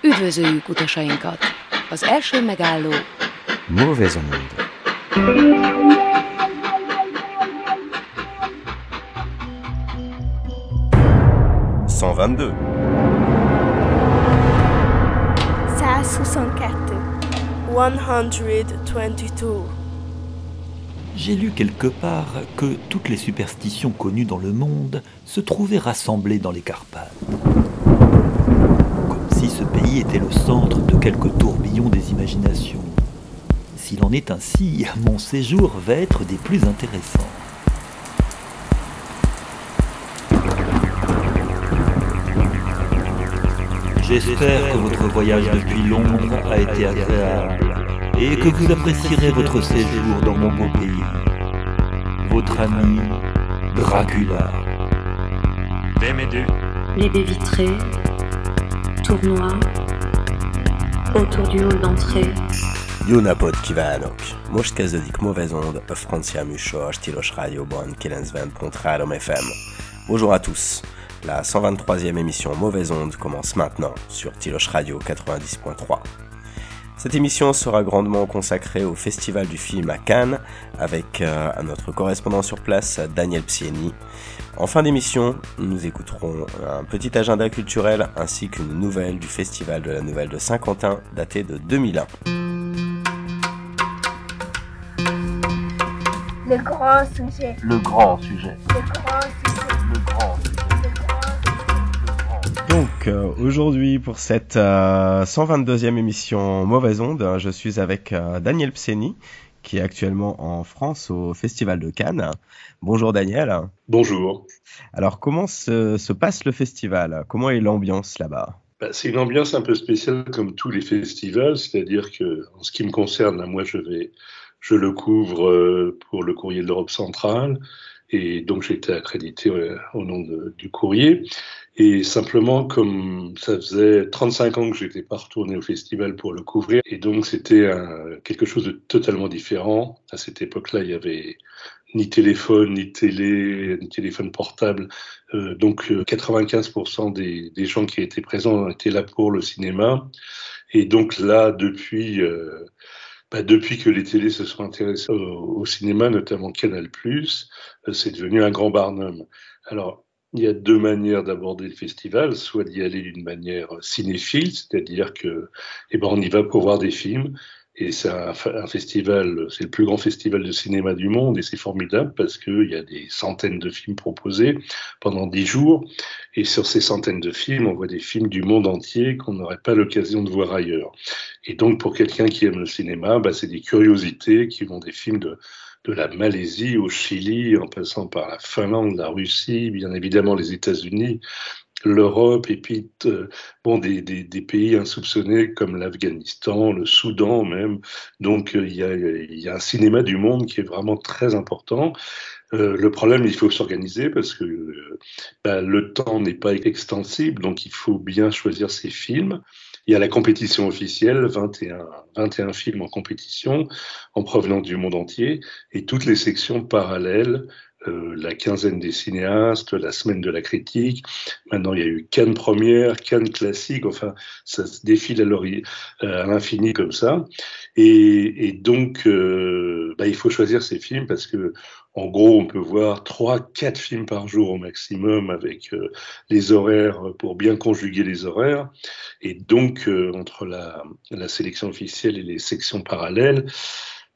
Üdvözöljük utasainkat! Az első megálló Mauvais Onde. ...122. 122. J'ai lu quelque part que toutes les superstitions connues dans le monde se trouvaient rassemblées dans les Carpates. Comme si ce pays était le centre de quelques tourbillons des imaginations. S'il en est ainsi, mon séjour va être des plus intéressants. J'espère que votre voyage depuis Londres a été agréable et que vous apprécierez votre séjour dans mon beau pays. Votre ami Dracula. Les baies vitrées, tournois, autour du hall d'entrée. Jó napot kívánok! Most kezdődik Mauvais Onde, a francia műsor a Tilos Rádióban 90.3 FM. Bonjour à tous! La 123e émission Mauvais Onde commence maintenant sur Tilos Radio 90.3. Cette émission sera grandement consacrée au Festival du film à Cannes avec notre correspondant sur place, Daniel Psieni. En fin d'émission, nous écouterons un petit agenda culturel ainsi qu'une nouvelle du Festival de la Nouvelle de Saint-Quentin datée de 2001. Le grand sujet. Le grand sujet. Le grand sujet. Le grand sujet. Donc aujourd'hui pour cette 122e émission Mauvais Onde, je suis avec Daniel Psieni qui est actuellement en France au Festival de Cannes. Bonjour Daniel. Bonjour. Alors comment se passe le festival? Comment est l'ambiance là-bas? C'est une ambiance un peu spéciale comme tous les festivals, c'est-à-dire que en ce qui me concerne, moi je le couvre pour le Courrier de l'Europe centrale et donc j'ai été accrédité au nom du Courrier. Et simplement, comme ça faisait 35 ans que j'étais pas retourné au festival pour le couvrir, et donc c'était quelque chose de totalement différent. À cette époque-là, il y avait ni téléphone, ni téléphone portable. Donc 95% des gens qui étaient présents étaient là pour le cinéma. Et donc là, depuis que les télés se sont intéressées au cinéma, notamment Canal+, c'est devenu un grand barnum. Alors, il y a deux manières d'aborder le festival, soit d'y aller d'une manière cinéphile, c'est-à-dire que, on y va pour voir des films, et c'est un festival, c'est le plus grand festival de cinéma du monde, et c'est formidable parce qu'il y a des centaines de films proposés pendant 10 jours, et sur ces centaines de films, on voit des films du monde entier qu'on n'aurait pas l'occasion de voir ailleurs. Et donc, pour quelqu'un qui aime le cinéma, c'est des curiosités qui vont des films de la Malaisie au Chili, en passant par la Finlande, la Russie, bien évidemment les États-Unis, l'Europe, et puis des pays insoupçonnés comme l'Afghanistan, le Soudan même. Donc il y a un cinéma du monde qui est vraiment très important. Le problème, il faut s'organiser parce que le temps n'est pas extensible, donc il faut bien choisir ses films. Il y a la compétition officielle, 21 films en compétition, en provenance du monde entier, et toutes les sections parallèles, la quinzaine des cinéastes, la semaine de la critique. Maintenant, il y a eu Cannes première, Cannes classique, enfin, ça se défile à l'infini comme ça. Et donc, il faut choisir ses films parce que, en gros, on peut voir 3-4 films par jour au maximum avec les horaires pour bien conjuguer les horaires. Et donc, entre la sélection officielle et les sections parallèles,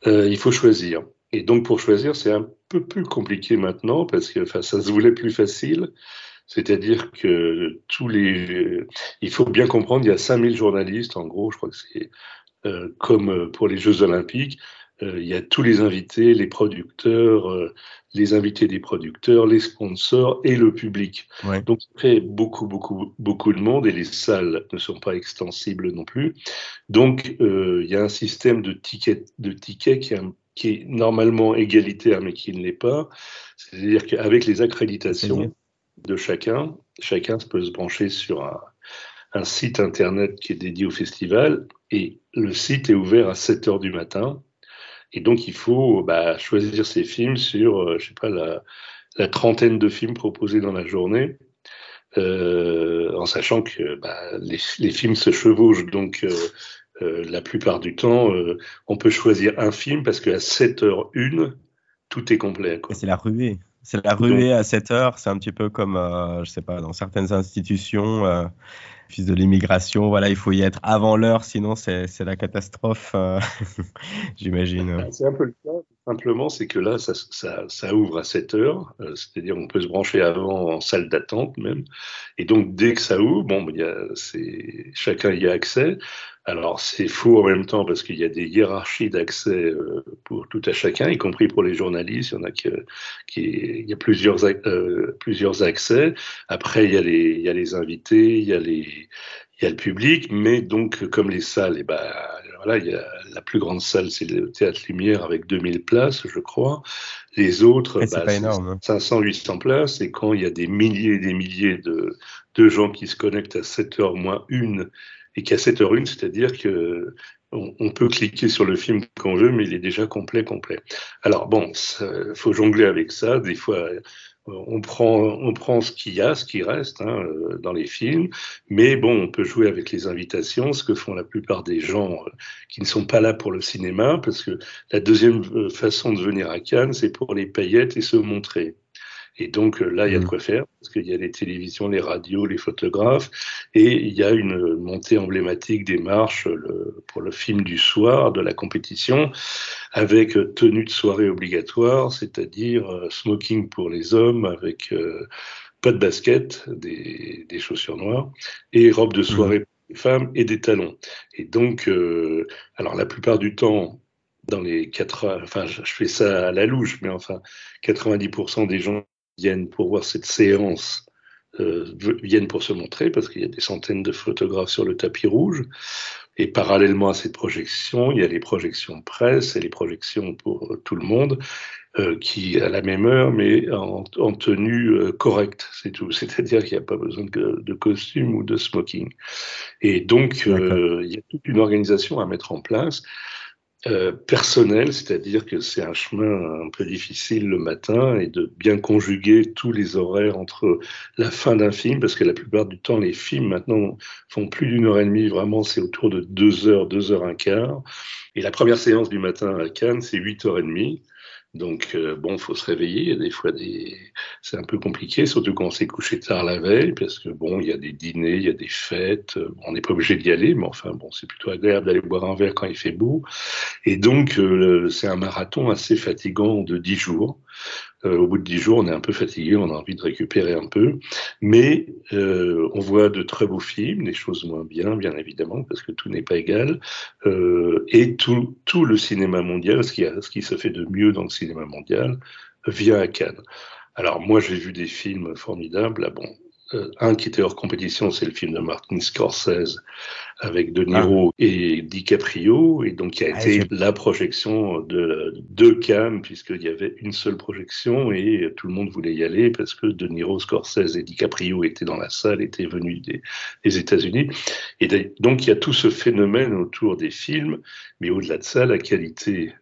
il faut choisir. Et donc, pour choisir, c'est un peu plus compliqué maintenant parce que ça se voulait plus facile. C'est-à-dire que il faut bien comprendre, il y a 5000 journalistes, en gros, je crois que c'est comme pour les Jeux Olympiques. Il y a tous les invités, les producteurs, les invités des producteurs, les sponsors et le public. Ouais. Donc, ça fait beaucoup de monde et les salles ne sont pas extensibles non plus. Donc, il y a un système de tickets qui est normalement égalitaire, mais qui ne l'est pas. C'est-à-dire qu'avec les accréditations de chacun peut se brancher sur un site internet qui est dédié au festival, et le site est ouvert à 7 heures du matin. Et donc, il faut choisir ses films sur, la trentaine de films proposés dans la journée. en sachant que les films se chevauchent, donc la plupart du temps, on peut choisir un film parce qu'à 7h01, tout est complet, quoi. Et c'est la ruée. C'est la ruée à 7 heures. C'est un petit peu comme, je sais pas, dans certaines institutions, fils de l'immigration, voilà, il faut y être avant l'heure, sinon c'est la catastrophe, j'imagine. C'est un peu le cas. Simplement, c'est que là, ça ouvre à 7h, c'est-à-dire on peut se brancher avant en salle d'attente même. Et donc, dès que ça ouvre, chacun y a accès. Alors, c'est faux en même temps parce qu'il y a des hiérarchies d'accès pour tout à chacun, y compris pour les journalistes. Il y a plusieurs accès. Après, il y a les invités, il y a le public, mais donc, comme les salles, voilà, la plus grande salle, c'est le Théâtre Lumière avec 2000 places, je crois. Les autres, c'est pas énorme, 500, 800 places. Et quand il y a des milliers et des milliers de gens qui se connectent à 7h moins 1, et qu'à 7h01, c'est-à-dire que on peut cliquer sur le film qu'on veut, mais il est déjà complet. Alors bon, faut jongler avec ça. Des fois, on prend ce qu'il y a, ce qui reste dans les films, mais bon, on peut jouer avec les invitations, ce que font la plupart des gens qui ne sont pas là pour le cinéma, parce que la deuxième façon de venir à Cannes, c'est pour les paillettes et se montrer. Et donc là, il y a de quoi faire, parce qu'il y a les télévisions, les radios, les photographes, et il y a une montée emblématique des marches pour le film du soir de la compétition, avec tenue de soirée obligatoire, c'est-à-dire smoking pour les hommes, avec pas de basket, des chaussures noires, et robe de soirée pour les femmes, et des talons. Et donc, alors la plupart du temps, dans les 4 heures, enfin je fais ça à la louche, mais enfin 90% des gens viennent pour voir cette séance, viennent pour se montrer, parce qu'il y a des centaines de photographes sur le tapis rouge. Et parallèlement à cette projection, il y a les projections presse et les projections pour tout le monde, qui à la même heure, mais en tenue correcte, c'est tout. C'est-à-dire qu'il n'y a pas besoin de costume ou de smoking. Et donc, il y a toute une organisation à mettre en place. Personnel, c'est-à-dire que c'est un chemin un peu difficile le matin et de bien conjuguer tous les horaires entre la fin d'un film, parce que la plupart du temps, les films maintenant font plus d'1h30, vraiment c'est autour de 2h, 2h15. Et la première séance du matin à Cannes, c'est 8h30. Donc, bon, faut se réveiller. Il y a des fois c'est un peu compliqué, surtout quand on s'est couché tard la veille, parce que bon, il y a des dîners, il y a des fêtes. On n'est pas obligé d'y aller, mais enfin, bon, c'est plutôt agréable d'aller boire un verre quand il fait beau. Et donc, c'est un marathon assez fatigant de 10 jours. Au bout de 10 jours, on est un peu fatigué, on a envie de récupérer un peu. Mais on voit de très beaux films, des choses moins bien évidemment, parce que tout n'est pas égal. Et tout le cinéma mondial, ce qui se fait de mieux dans le cinéma mondial, vient à Cannes. Alors moi, j'ai vu des films formidables. Là, bon, un qui était hors compétition, c'est le film de Martin Scorsese avec De Niro et DiCaprio, et donc qui a été la projection de Cannes, puisqu'il y avait une seule projection et tout le monde voulait y aller parce que De Niro, Scorsese et DiCaprio étaient dans la salle, étaient venus des États-Unis. Et donc il y a tout ce phénomène autour des films, mais au-delà de ça, la qualité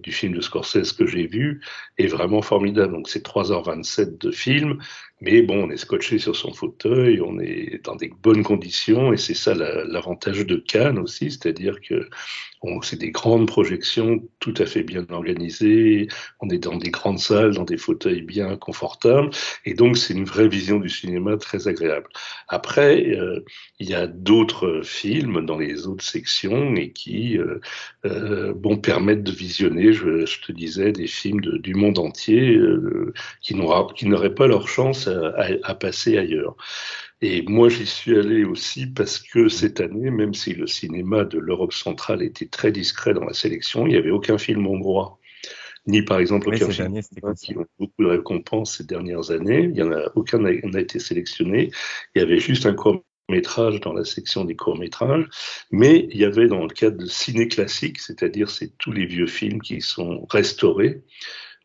du film de Scorsese que j'ai vu est vraiment formidable. Donc c'est 3h27 de film, mais bon, on est scotché sur son fauteuil, on est dans des bonnes conditions, et c'est ça l'avantage de Cannes aussi, c'est-à-dire que c'est des grandes projections tout à fait bien organisées, on est dans des grandes salles, dans des fauteuils bien confortables, et donc c'est une vraie vision du cinéma très agréable. Après, il y a d'autres films dans les autres sections et qui permettent de visionner, je te disais, des films du monde entier qui n'auraient pas leur chance à passer ailleurs. Et moi, j'y suis allé aussi parce que cette année, même si le cinéma de l'Europe centrale était très discret dans la sélection, il n'y avait aucun film hongrois, ni par exemple aucun film qui ont beaucoup de récompenses ces dernières années. Il y en a aucun n'a été sélectionné. Il y avait juste un court-métrage dans la section des courts-métrages, mais il y avait dans le cadre de ciné classique, c'est-à-dire c'est tous les vieux films qui sont restaurés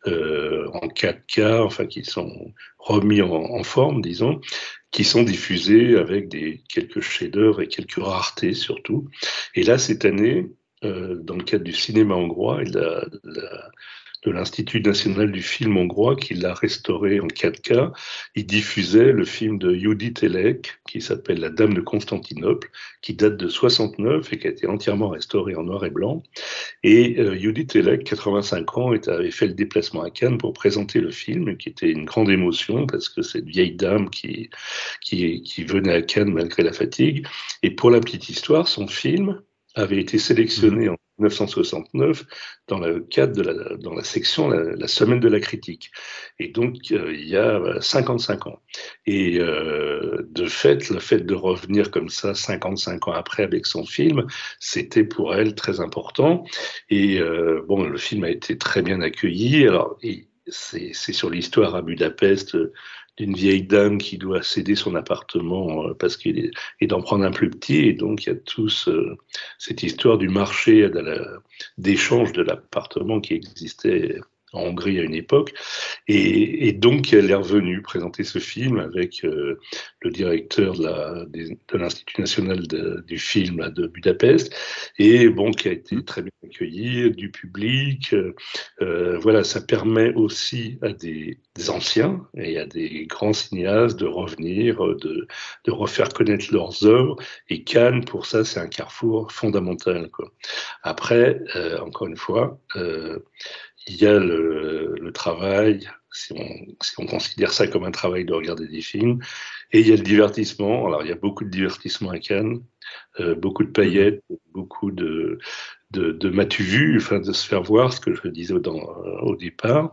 en 4K, enfin qui sont remis en forme, disons, qui sont diffusés avec quelques chefs-d'œuvre et quelques raretés surtout. Et là, cette année, dans le cadre du cinéma hongrois et de l'Institut national du film hongrois qui l'a restauré en 4K. Il diffusait le film de Judit Telek qui s'appelle La Dame de Constantinople, qui date de 69 et qui a été entièrement restauré en noir et blanc. Et Judit Telek, 85 ans, avait fait le déplacement à Cannes pour présenter le film, qui était une grande émotion parce que cette vieille dame qui venait à Cannes malgré la fatigue. Et pour la petite histoire, son film avait été sélectionné en 1969 dans le cadre dans la section la semaine de la critique. Et donc, il y a 55 ans. Et de fait, le fait de revenir comme ça 55 ans après avec son film, c'était pour elle très important. Et le film a été très bien accueilli. Alors, c'est sur l'histoire à Budapest d'une vieille dame qui doit céder son appartement parce qu'il est et d'en prendre un plus petit, et donc il y a cette histoire du marché d'échange de l'appartement qui existait en Hongrie à une époque, et donc elle est revenue présenter ce film avec le directeur de l'Institut national du film de Budapest, et qui a été très bien accueilli du public. Voilà, ça permet aussi à des anciens et à des grands cinéastes de revenir, de refaire connaître leurs œuvres, et Cannes, pour ça, c'est un carrefour fondamental, quoi. Après, encore une fois, il y a le travail, si on considère ça comme un travail de regarder des films, et il y a le divertissement. Alors, il y a beaucoup de divertissement à Cannes, beaucoup de paillettes, beaucoup de m'as-tu vu, de se faire voir, ce que je disais au départ.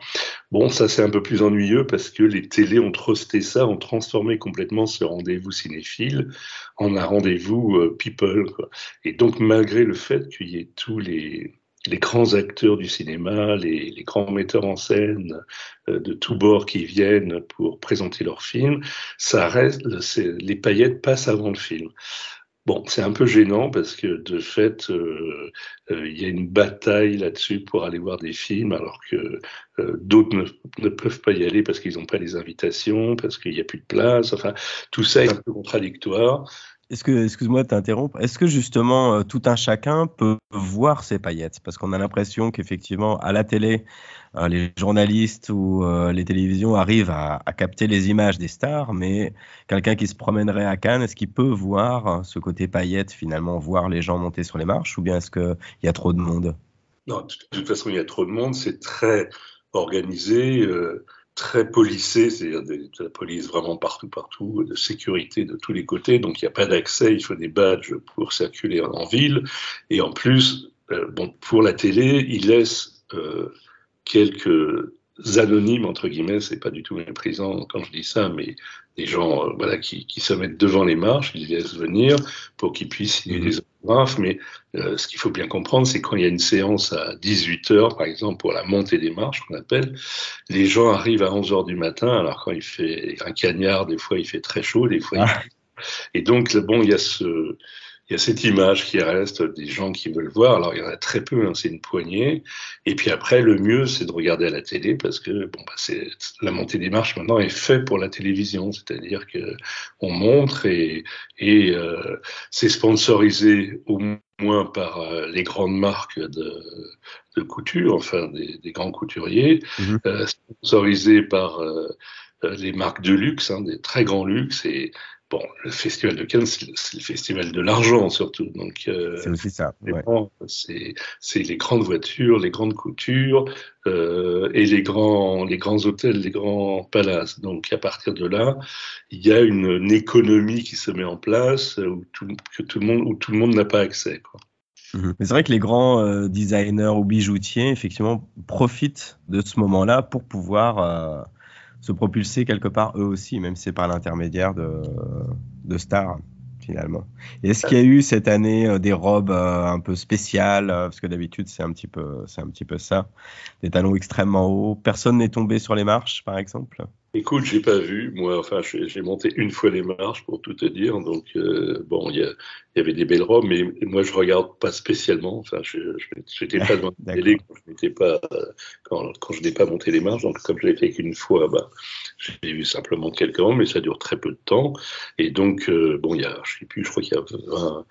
Bon, ça c'est un peu plus ennuyeux parce que les télés ont trusté ça, ont transformé complètement ce rendez-vous cinéphile en un rendez-vous people, quoi. Et donc, malgré le fait qu'il y ait tous les grands acteurs du cinéma, les grands metteurs en scène de tous bords qui viennent pour présenter leur film, ça reste, les paillettes passent avant le film. Bon, c'est un peu gênant parce que de fait, il y a une bataille là-dessus pour aller voir des films, alors que d'autres ne peuvent pas y aller parce qu'ils n'ont pas les invitations, parce qu'il n'y a plus de place. Enfin, tout ça est un peu contradictoire. Excuse-moi de t'interrompre, est-ce que justement tout un chacun peut voir ces paillettes? Parce qu'on a l'impression qu'effectivement à la télé, les journalistes ou les télévisions arrivent à capter les images des stars, mais quelqu'un qui se promènerait à Cannes, est-ce qu'il peut voir ce côté paillettes, finalement, voir les gens monter sur les marches, ou bien est-ce qu'il y a trop de monde? Non, de toute façon, il y a trop de monde, c'est très organisé, très policé, c'est-à-dire de la police vraiment partout, de sécurité de tous les côtés, donc il n'y a pas d'accès, il faut des badges pour circuler en ville, et en plus, pour la télé, ils laissent quelques anonymes, entre guillemets, c'est pas du tout méprisant quand je dis ça, mais des gens qui se mettent devant les marches, ils les laissent venir pour qu'ils puissent signer des autographes, mais ce qu'il faut bien comprendre, c'est quand il y a une séance à 18h, par exemple, pour la montée des marches, qu'on appelle, les gens arrivent à 11h du matin, alors quand il fait un cagnard, des fois il fait très chaud, des fois Et donc, il y a cette image qui reste des gens qui veulent voir. Alors, il y en a très peu, c'est une poignée. Et puis après, le mieux, c'est de regarder à la télé parce que la montée des marches maintenant est faite pour la télévision. C'est-à-dire qu'on montre et c'est sponsorisé au moins par les grandes marques de couture, enfin des grands couturiers, sponsorisé par les marques de luxe, des très grands luxes. Et bon, le Festival de Cannes, c'est le festival de l'argent surtout. Donc, c'est aussi ça. Ouais. C'est les grandes voitures, les grandes coutures et les grands hôtels, les grands palaces. Donc, à partir de là, il y a une économie qui se met en place où tout le monde n'a pas accès, quoi. Mais c'est vrai que les grands designers ou bijoutiers, effectivement, profitent de ce moment-là pour pouvoir se propulser quelque part eux aussi, même si c'est par l'intermédiaire de stars, finalement. Et est-ce qu'il y a eu cette année des robes un peu spéciales, parce que d'habitude c'est un petit peu ça, des talons extrêmement hauts, personne n'est tombé sur les marches, par exemple? Écoute, j'ai pas vu, moi, enfin, j'ai monté une fois les marches pour tout te dire, donc bon, il y avait des belles robes, mais moi je regarde pas spécialement, enfin, j'étais pas devant la télé D'accord. quand je n'étais pas, quand je n'ai pas monté les marches, donc comme je l'ai fait qu'une fois, bah, j'ai vu simplement quelques robes, mais ça dure très peu de temps, et donc bon, je sais plus, je crois qu'il y a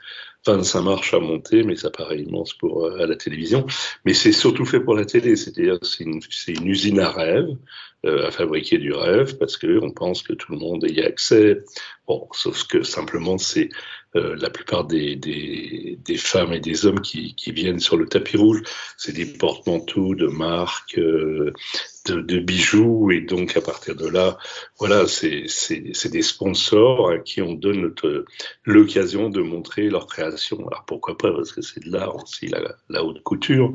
25 marches à monter, mais ça paraît immense pour à la télévision, mais c'est surtout fait pour la télé, c'est-à-dire c'est une usine à rêve. À fabriquer du rêve parce que on pense que tout le monde y a accès. Bon, sauf que simplement c'est la plupart des femmes et des hommes qui viennent sur le tapis rouge, c'est des porte-manteaux de marque, de bijoux et donc à partir de là, voilà, c'est des sponsors à qui on donne l'occasion de montrer leur création. Alors pourquoi pas, parce que c'est de l'art aussi, la haute couture,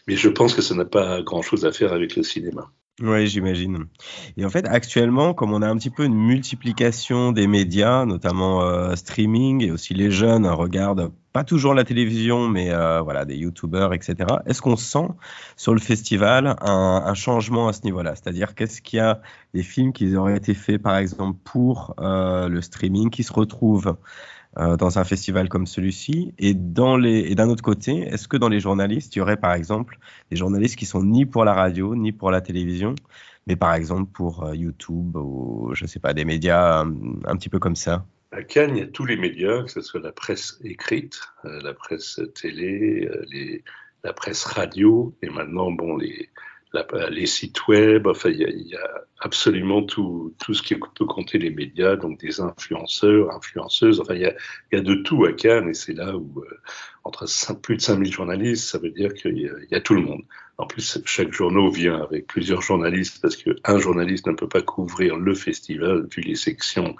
mais je pense que ça n'a pas grand-chose à faire avec le cinéma. Oui, j'imagine. Et en fait, actuellement, comme on a un petit peu une multiplication des médias, notamment streaming, et aussi les jeunes regardent pas toujours la télévision, mais voilà, des youtubeurs, etc. Est-ce qu'on sent sur le festival un changement à ce niveau-là? C'est-à-dire, qu'est-ce qu'il y a des films qui auraient été faits, par exemple, pour le streaming, qui se retrouvent dans un festival comme celui-ci? Et d'un autre côté, est-ce que dans les journalistes, il y aurait par exemple des journalistes qui sont ni pour la radio, ni pour la télévision, mais par exemple pour YouTube ou je sais pas, des médias un petit peu comme ça? À Cannes, il y a tous les médias, que ce soit la presse écrite, la presse télé, la presse radio, et maintenant, bon, les sites web, enfin, il y a absolument tout ce qui peut compter les médias, donc des influenceurs, influenceuses, enfin, il y a de tout à Cannes, et c'est là où, plus de 5000 journalistes, ça veut dire qu'il y a tout le monde. En plus, chaque journal vient avec plusieurs journalistes, parce qu'un journaliste ne peut pas couvrir le festival, vu les sections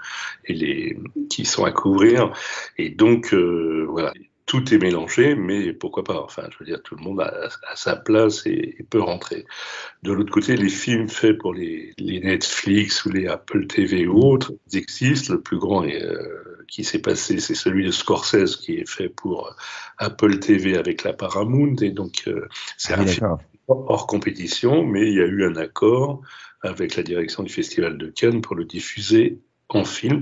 qui sont à couvrir, et donc, voilà. Tout est mélangé, mais pourquoi pas? Enfin, je veux dire, tout le monde a sa place et peut rentrer. De l'autre côté, les films faits pour les Netflix ou les Apple TV ou autres, ils existent. Le plus grand qui s'est passé, c'est celui de Scorsese qui est fait pour Apple TV avec la Paramount. Et donc, c'est Ah oui, un film d'accord. hors compétition, mais il y a eu un accord avec la direction du Festival de Cannes pour le diffuser en film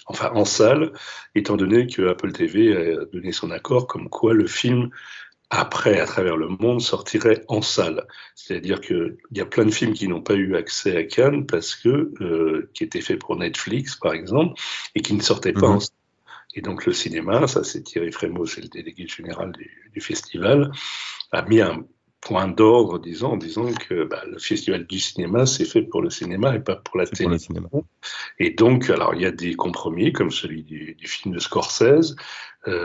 enfin en salle, étant donné que Apple TV a donné son accord comme quoi le film, après, à travers le monde, sortirait en salle. C'est-à-dire qu'il y a plein de films qui n'ont pas eu accès à Cannes qui étaient faits pour Netflix, par exemple, et qui ne sortaient pas en salle. Et donc le cinéma, ça c'est Thierry Frémaux, c'est le délégué général du festival, a mis un point d'ordre en disant que le festival du cinéma, c'est fait pour le cinéma et pas pour la C'est pour télé. le cinéma. Et donc, alors il y a des compromis comme celui du film de Scorsese,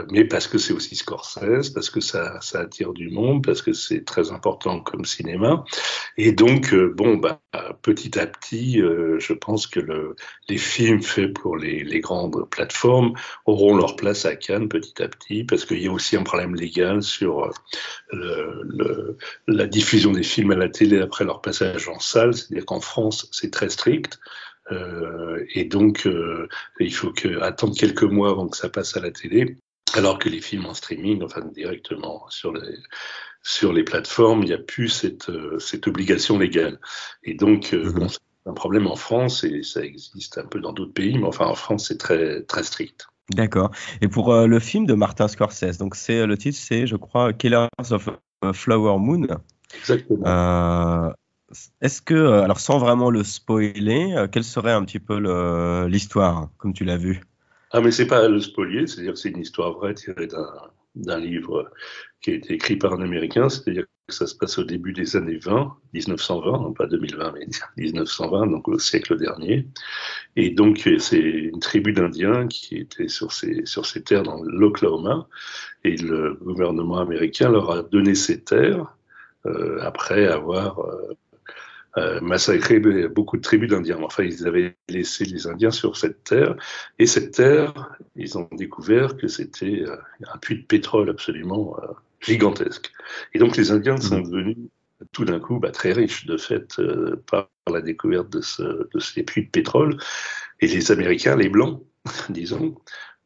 mais parce que c'est aussi Scorsese, parce que ça attire du monde, parce que c'est très important comme cinéma. Et donc, petit à petit, je pense que les films faits pour les grandes plateformes auront leur place à Cannes petit à petit, parce qu'il y a aussi un problème légal sur la diffusion des films à la télé après leur passage en salle. C'est-à-dire qu'en France, c'est très strict. Et donc, il faut attendre quelques mois avant que ça passe à la télé, alors que les films en streaming, enfin directement sur les plateformes, il n'y a plus cette obligation légale. Et donc, bon, c'est un problème en France et ça existe un peu dans d'autres pays, mais enfin en France, c'est très très strict. D'accord. Et pour le film de Martin Scorsese, donc le titre, c'est, je crois, Killers of a Flower Moon. Exactement. Est-ce que, alors sans vraiment le spoiler, quelle serait un petit peu l'histoire, comme tu l'as vu? Ah, mais c'est pas le spolier, c'est-à-dire que c'est une histoire vraie tirée d'un livre qui a été écrit par un Américain, c'est-à-dire que ça se passe au début des années 1920, non pas 2020, mais 1920, donc au siècle dernier. Et donc, c'est une tribu d'Indiens qui était sur ces terres dans l'Oklahoma, et le gouvernement américain leur a donné ces terres après avoir massacré beaucoup de tribus d'Indiens. Enfin, ils avaient laissé les Indiens sur cette terre, et cette terre, ils ont découvert que c'était un puits de pétrole absolument gigantesque. Et donc, les Indiens sont devenus tout d'un coup très riches, de fait, par la découverte de ces puits de pétrole. Et les Américains, les Blancs, disons,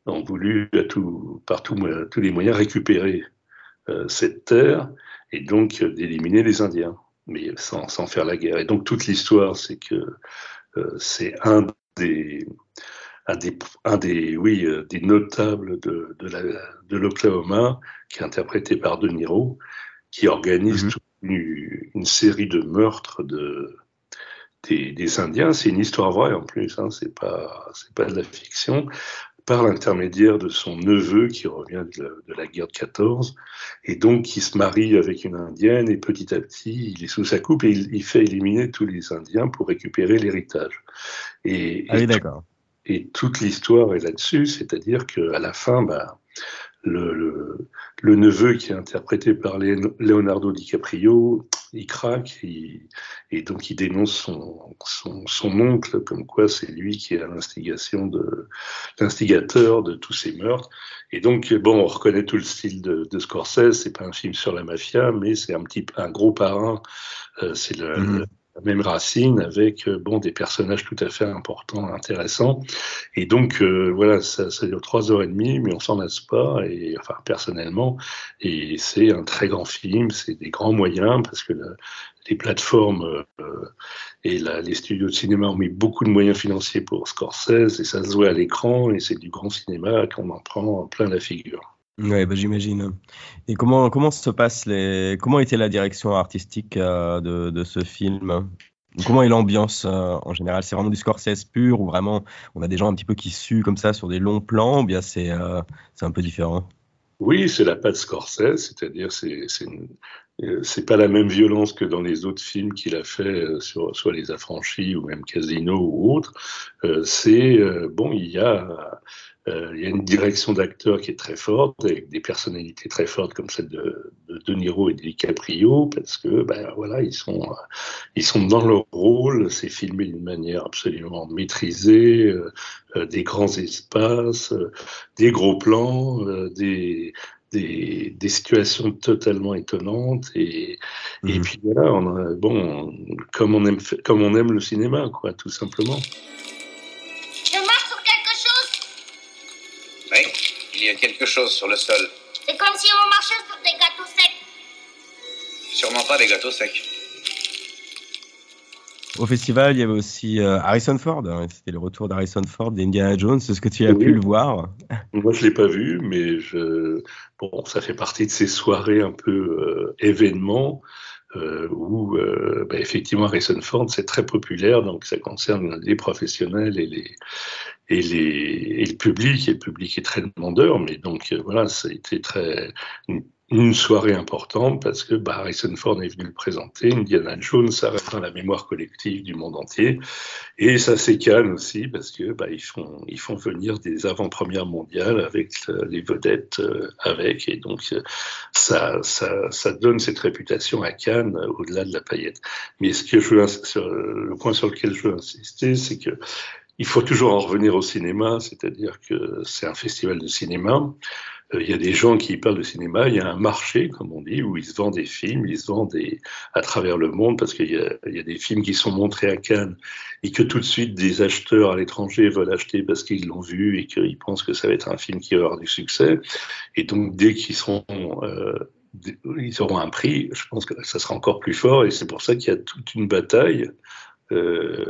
ont voulu par tous les moyens récupérer cette terre et donc d'éliminer les Indiens. mais sans faire la guerre. Et donc toute l'histoire, c'est que c'est un des notables de l'Oklahoma, qui est interprété par De Niro, qui organise toute une série de meurtres des Indiens. C'est une histoire vraie en plus, hein, c'est pas de la fiction, par l'intermédiaire de son neveu qui revient de la guerre de 14, et donc qui se marie avec une Indienne, et petit à petit, il est sous sa coupe et il fait éliminer tous les Indiens pour récupérer l'héritage. Oui, d'accord. Et toute l'histoire est là-dessus, c'est-à-dire qu'à la fin, le neveu qui est interprété par Leonardo DiCaprio, il craque et donc il dénonce son oncle, comme quoi c'est lui qui est à l'instigateur de tous ces meurtres. Et donc, bon, on reconnaît tout le style de Scorsese, c'est pas un film sur la mafia, mais c'est un gros parrain, c'est la même racine avec des personnages tout à fait importants, intéressants. Et donc voilà, ça dure 3h30, mais on s'en lasse pas. Et enfin personnellement, et c'est un très grand film, c'est des grands moyens parce que les plateformes et les studios de cinéma ont mis beaucoup de moyens financiers pour Scorsese et ça se voit à l'écran et c'est du grand cinéma qu'on en prend plein la figure. Ouais, j'imagine. Et comment était la direction artistique de ce film? Comment est l'ambiance en général? C'est vraiment du Scorsese pur ou vraiment on a des gens un petit peu qui suent comme ça sur des longs plans ou bien c'est un peu différent? Oui, c'est la patte Scorsese, c'est-à-dire c'est pas la même violence que dans les autres films qu'il a fait sur soit Les Affranchis ou même Casino ou autre. Il y a une direction d'acteurs qui est très forte, avec des personnalités très fortes comme celle de De Niro et de DiCaprio, parce que voilà, ils sont dans leur rôle, c'est filmé d'une manière absolument maîtrisée, des grands espaces, des gros plans, des situations totalement étonnantes et puis voilà, comme on aime le cinéma, quoi, tout simplement. Oui, il y a quelque chose sur le sol. C'est comme si on marchait sur des gâteaux secs. Sûrement pas des gâteaux secs. Au festival, il y avait aussi Harrison Ford. Hein, c'était le retour d'Harrison Ford d'Indiana Jones. Est-ce que tu as pu le voir? Moi, je l'ai pas vu, mais ça fait partie de ces soirées un peu événements où effectivement Harrison Ford c'est très populaire, donc ça concerne les professionnels et le public. Et le public est très demandeur, mais donc voilà, ça a été une soirée importante parce que Harrison Ford est venu le présenter. Indiana Jones, ça reste dans la mémoire collective du monde entier. Et ça s'écale aussi parce que ils font venir des avant-premières mondiales avec les vedettes avec. Et donc ça donne cette réputation à Cannes au-delà de la paillette. Mais le point sur lequel je veux insister, c'est que il faut toujours en revenir au cinéma, c'est-à-dire que c'est un festival de cinéma. Il y a des gens qui parlent de cinéma, il y a un marché, comme on dit, où ils se vendent des films, ils se vendent à travers le monde, parce qu'il y a des films qui sont montrés à Cannes et que tout de suite des acheteurs à l'étranger veulent acheter parce qu'ils l'ont vu et qu'ils pensent que ça va être un film qui va avoir du succès. Et donc, dès ils auront un prix, je pense que ça sera encore plus fort et c'est pour ça qu'il y a toute une bataille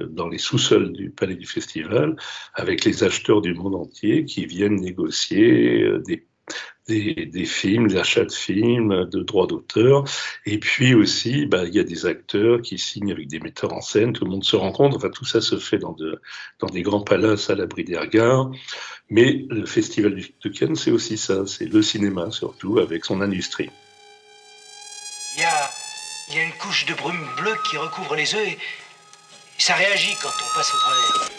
dans les sous-sols du palais du festival avec les acheteurs du monde entier qui viennent négocier des films, l'achat de films, de droits d'auteur. Et puis aussi, il y a des acteurs qui signent avec des metteurs en scène, tout le monde se rencontre. Enfin, tout ça se fait dans des grands palaces à l'abri des regards. Mais le festival de Cannes, c'est aussi ça, c'est le cinéma surtout, avec son industrie. Il y a une couche de brume bleue qui recouvre les œufs et ça réagit quand on passe au travers.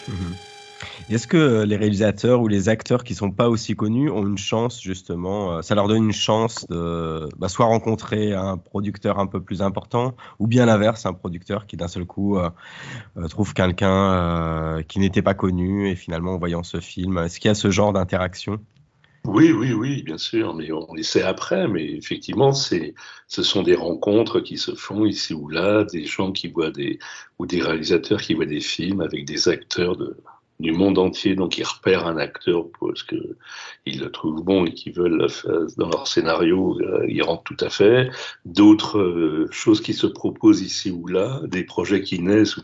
Est-ce que les réalisateurs ou les acteurs qui sont pas aussi connus ont une chance, justement, ça leur donne une chance de soit rencontrer un producteur un peu plus important, ou bien l'inverse, un producteur qui d'un seul coup trouve quelqu'un qui n'était pas connu, et finalement en voyant ce film, est-ce qu'il y a ce genre d'interaction? Oui, bien sûr, mais on les sait après, mais effectivement, ce sont des rencontres qui se font ici ou là, des gens qui voient ou des réalisateurs qui voient des films avec des acteurs du monde entier, donc ils repèrent un acteur parce que ils le trouvent bon et qu'ils veulent dans leur scénario, ils rentrent tout à fait. D'autres choses qui se proposent ici ou là, des projets qui naissent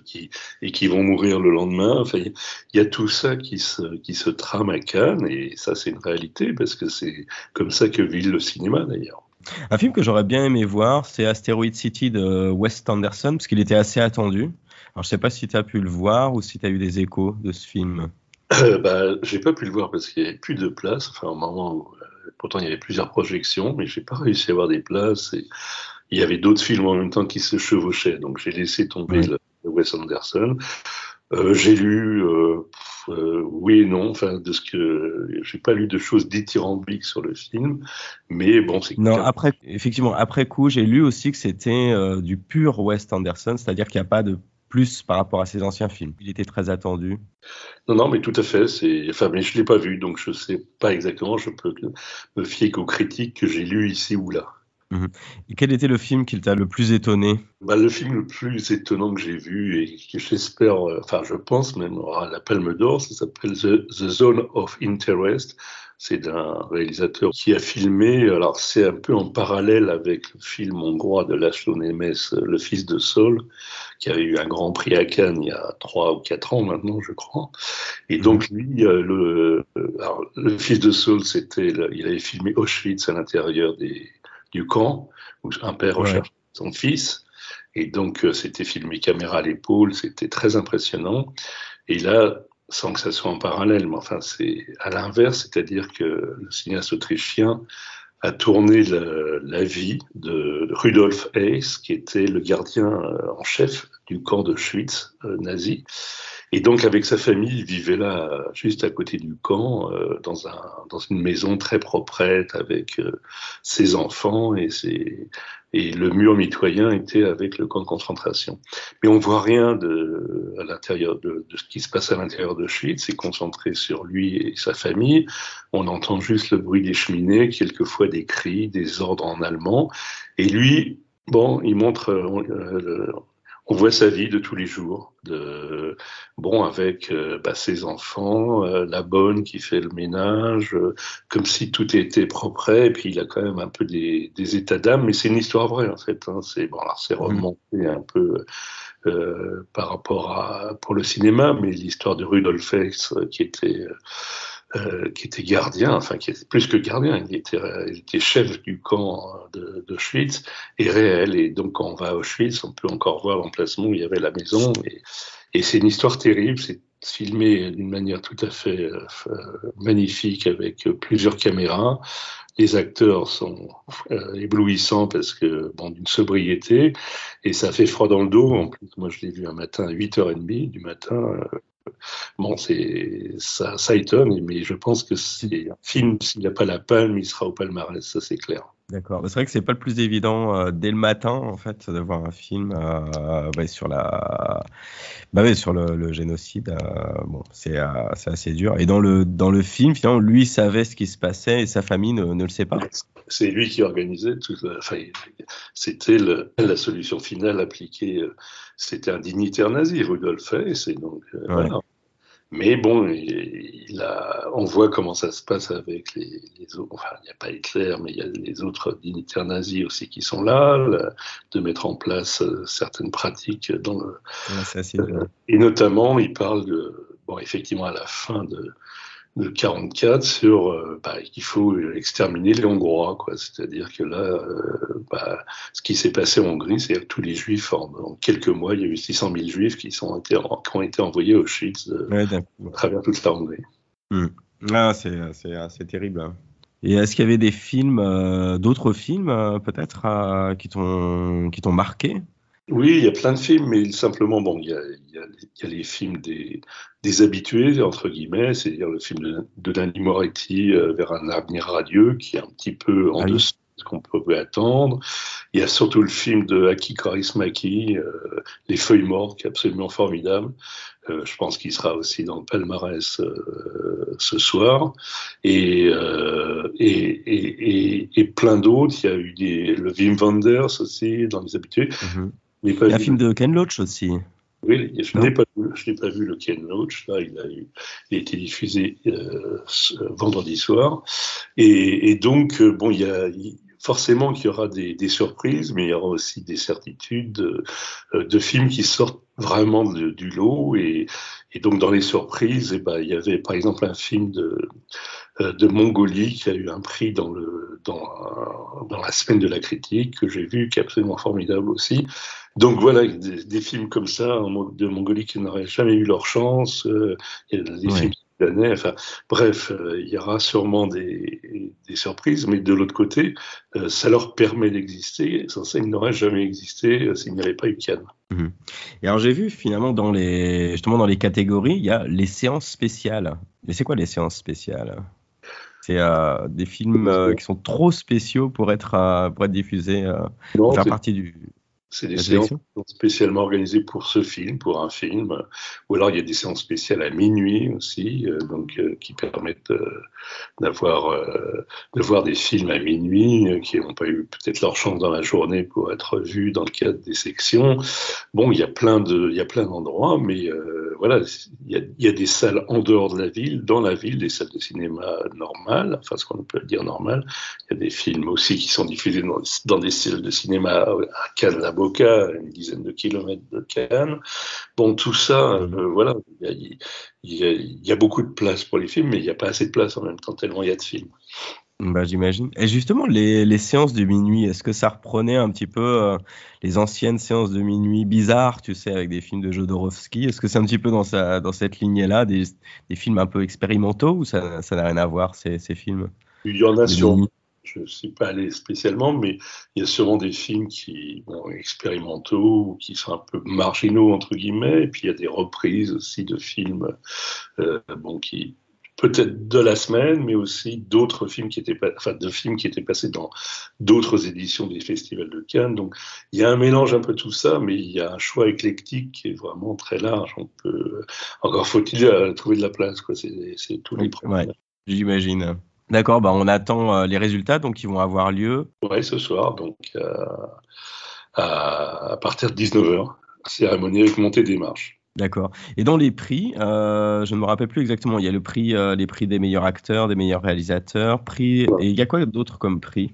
et qui vont mourir le lendemain. Enfin, il y a tout ça qui se trame à Cannes, et ça c'est une réalité parce que c'est comme ça que vit le cinéma d'ailleurs. Un film que j'aurais bien aimé voir, c'est Asteroid City de Wes Anderson, parce qu'il était assez attendu. Alors, je sais pas si tu as pu le voir ou si tu as eu des échos de ce film. J'ai pas pu le voir parce qu'il n'y avait plus de place. Enfin, au moment où, pourtant, il y avait plusieurs projections, mais j'ai pas réussi à avoir des places. Et il y avait d'autres films en même temps qui se chevauchaient, donc j'ai laissé tomber le Wes Anderson. J'ai lu oui et non, enfin de ce que j'ai pas lu de choses dithyrambiques sur le film, mais bon c'est non. Après, effectivement, après coup, j'ai lu aussi que c'était du pur Wes Anderson, c'est-à-dire qu'il n'y a pas de plus par rapport à ses anciens films. Il était très attendu. Non, mais tout à fait. Mais je l'ai pas vu, donc je sais pas exactement. Je peux me fier qu'aux critiques que j'ai lues ici ou là. Et quel était le film qui t'a le plus étonné ? Le film le plus étonnant que j'ai vu et que j'espère, je pense même aura la Palme d'Or, ça s'appelle The Zone of Interest. C'est d'un réalisateur qui a filmé, alors c'est un peu en parallèle avec le film hongrois de László Nemes, Le Fils de Saul, qui avait eu un grand prix à Cannes il y a 3 ou 4 ans maintenant, je crois. Et donc lui, le Fils de Saul, il avait filmé Auschwitz à l'intérieur du camp, où un père recherche son fils. Et donc, c'était filmé caméra à l'épaule, c'était très impressionnant. Et là, sans que ça soit en parallèle, mais enfin, c'est à l'inverse, c'est-à-dire que le cinéaste autrichien a tourné la vie de Rudolf Hess, qui était le gardien en chef du camp d'Auschwitz nazi. Et donc, avec sa famille, il vivait là, juste à côté du camp, dans une maison très proprette, avec ses enfants, et le mur mitoyen était avec le camp de concentration. Mais on voit rien à l'intérieur de ce qui se passe à l'intérieur d'Auschwitz, c'est concentré sur lui et sa famille. On entend juste le bruit des cheminées, quelquefois des cris, des ordres en allemand. Et lui, il montre... on voit sa vie de tous les jours, avec ses enfants, la bonne qui fait le ménage, comme si tout était propre, et puis il a quand même un peu des états d'âme, mais c'est une histoire vraie en fait. C'est remonté un peu par rapport pour le cinéma, mais l'histoire de Rudolf Hess qui était gardien, qui était plus que gardien, il était chef du camp d'Auschwitz, est réel. Et donc, quand on va à Auschwitz, on peut encore voir l'emplacement où il y avait la maison. Et c'est une histoire terrible. C'est filmé d'une manière tout à fait magnifique avec plusieurs caméras. Les acteurs sont éblouissants parce que, d'une sobriété. Et ça fait froid dans le dos. En plus, moi, je l'ai vu un matin à 8h30 du matin. Ça étonne, mais je pense que c'est un film, s'il n'a pas la palme, il sera au palmarès, ça c'est clair. D'accord. C'est vrai que c'est pas le plus évident dès le matin, en fait, de voir un film sur sur le génocide. C'est assez dur. Et dans le film, finalement, lui savait ce qui se passait et sa famille ne le sait pas. C'est lui qui organisait c'était la solution finale appliquée. C'était un dignitaire nazi, Rudolf Hess, et donc voilà. Mais on voit comment ça se passe avec les autres. Enfin, il n'y a pas Hitler, mais il y a les autres dignitaires nazis aussi qui sont là, de mettre en place certaines pratiques et notamment, il parle effectivement à la fin de 44 sur qu'il faut exterminer les Hongrois, quoi. C'est-à-dire que là, ce qui s'est passé en Hongrie, c'est que tous les Juifs, en quelques mois, il y a eu 600 000 Juifs qui ont été envoyés au Auschwitz à travers toute la Hongrie. C'est terrible. Hein. Et est-ce qu'il y avait des films, d'autres films peut-être, qui t'ont marqué ? Oui, il y a plein de films, mais simplement, il y a les films des habitués, entre guillemets, c'est-à-dire le film de Nanni Moretti, Vers un avenir radieux, qui est un petit peu en dessous de ce qu'on peut attendre. Il y a surtout le film de Aki Kaurismäki, Les Feuilles mortes, qui est absolument formidable. Je pense qu'il sera aussi dans le palmarès ce soir. Et plein d'autres. Il y a eu le Wim Wenders aussi, dans les habitués. Il y a un film de Ken Loach aussi. Oui, je n'ai pas vu le Ken Loach. Là, il a été diffusé vendredi soir. Et donc, bon, forcément qu'il y aura des surprises, mais il y aura aussi des certitudes de films qui sortent vraiment du lot. Et donc, dans les surprises, il y avait par exemple un film de Mongolie qui a eu un prix dans la semaine de la critique que j'ai vu, qui est absolument formidable aussi. Donc voilà, des films comme ça de Mongolie qui n'auraient jamais eu leur chance. Il y a des films sudanais. Enfin, bref, il y aura sûrement des surprises, mais de l'autre côté, ça leur permet d'exister. Sans ça, ils n'auraient jamais existé s'il n'y avait pas eu Cannes. Mmh. Et alors j'ai vu finalement dans les catégories, il y a les séances spéciales. Mais c'est quoi les séances spéciales? C'est des films qui sont trop spéciaux pour être diffusés, pour faire partie C'est des séances spécialement organisées pour ce film, pour un film. Ou alors il y a des séances spéciales à minuit aussi, qui permettent de voir des films à minuit qui n'ont pas eu peut-être leur chance dans la journée pour être vus dans le cadre des sections. Bon, il y a plein d'endroits, mais voilà, il y a des salles en dehors de la ville, dans la ville, des salles de cinéma normales, enfin ce qu'on peut dire normales. Il y a des films aussi qui sont diffusés dans des salles de cinéma à Cannes-la-Boca, une dizaine de kilomètres de Cannes. Bon, tout ça, voilà, il y a beaucoup de place pour les films, mais il n'y a pas assez de place en même temps, tellement il y a de films. Bah, j'imagine. Et justement, les séances de minuit, est-ce que ça reprenait un petit peu les anciennes séances de minuit bizarres, tu sais, avec des films de Jodorowsky? Est-ce que c'est un petit peu dans cette lignée-là, des films un peu expérimentaux, ou ça n'a rien à voir, ces films? Il y en a sûrement. Je ne suis pas allé spécialement, mais il y a sûrement des films qui sont expérimentaux ou qui sont un peu marginaux, entre guillemets. Et puis il y a des reprises aussi de films qui peut-être de la semaine, mais aussi d'autres films qui étaient passés dans d'autres éditions des festivals de Cannes. Donc il y a un mélange un peu tout ça, mais il y a un choix éclectique qui est vraiment très large. Encore faut-il trouver de la place, quoi. C'est tous les problèmes. Ouais, j'imagine. D'accord, on attend les résultats, donc ils vont avoir lieu. Oui, ce soir, donc à partir de 19h, cérémonie avec montée des marches. D'accord. Et dans les prix, je ne me rappelle plus exactement, il y a les prix des meilleurs acteurs, des meilleurs réalisateurs, et il y a quoi d'autre comme prix?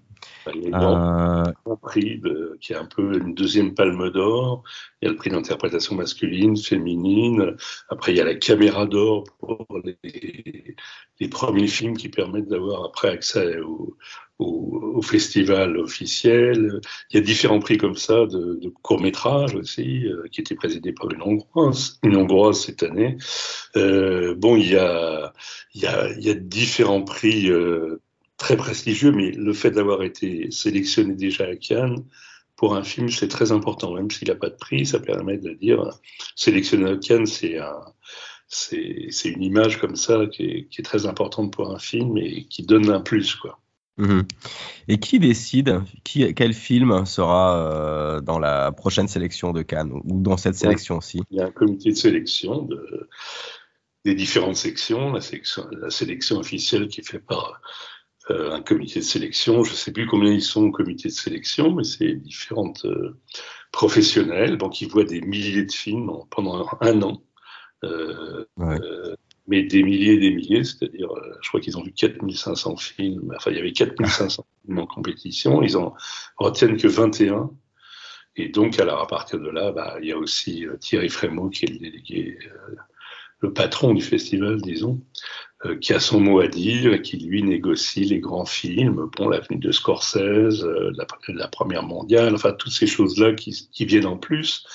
Il y a un prix qui est un peu une deuxième palme d'or. Il y a le prix d'interprétation masculine, féminine. Après, il y a la caméra d'or pour les premiers films qui permettent d'avoir après accès au festival officiel. Il y a différents prix comme ça de courts-métrages aussi, qui étaient présidés par une Hongroise cette année. Il y a différents prix très prestigieux, mais le fait d'avoir été sélectionné déjà à Cannes pour un film, c'est très important. Même s'il n'a pas de prix, ça permet de dire sélectionné à Cannes, c'est une image comme ça qui est très importante pour un film et qui donne un plus, quoi. Mmh. Et qui décide quel film sera dans la prochaine sélection de Cannes ou dans cette sélection-ci? Il y a un comité de sélection des différentes sections. La sélection officielle qui est faite par un comité de sélection. Je ne sais plus combien ils sont au comité de sélection, mais c'est différentes professionnels, donc ils voient des milliers de films pendant un an. Mais des milliers et des milliers, c'est-à-dire, je crois qu'ils ont vu 4500 films, enfin il y avait 4500 films en compétition, ils en retiennent que 21. Et donc, alors à partir de là, il y a aussi Thierry Frémaux, qui est le délégué, le patron du festival, disons, qui a son mot à dire, qui lui négocie les grands films, l'avenue de Scorsese, la Première Mondiale, enfin toutes ces choses-là qui viennent en plus.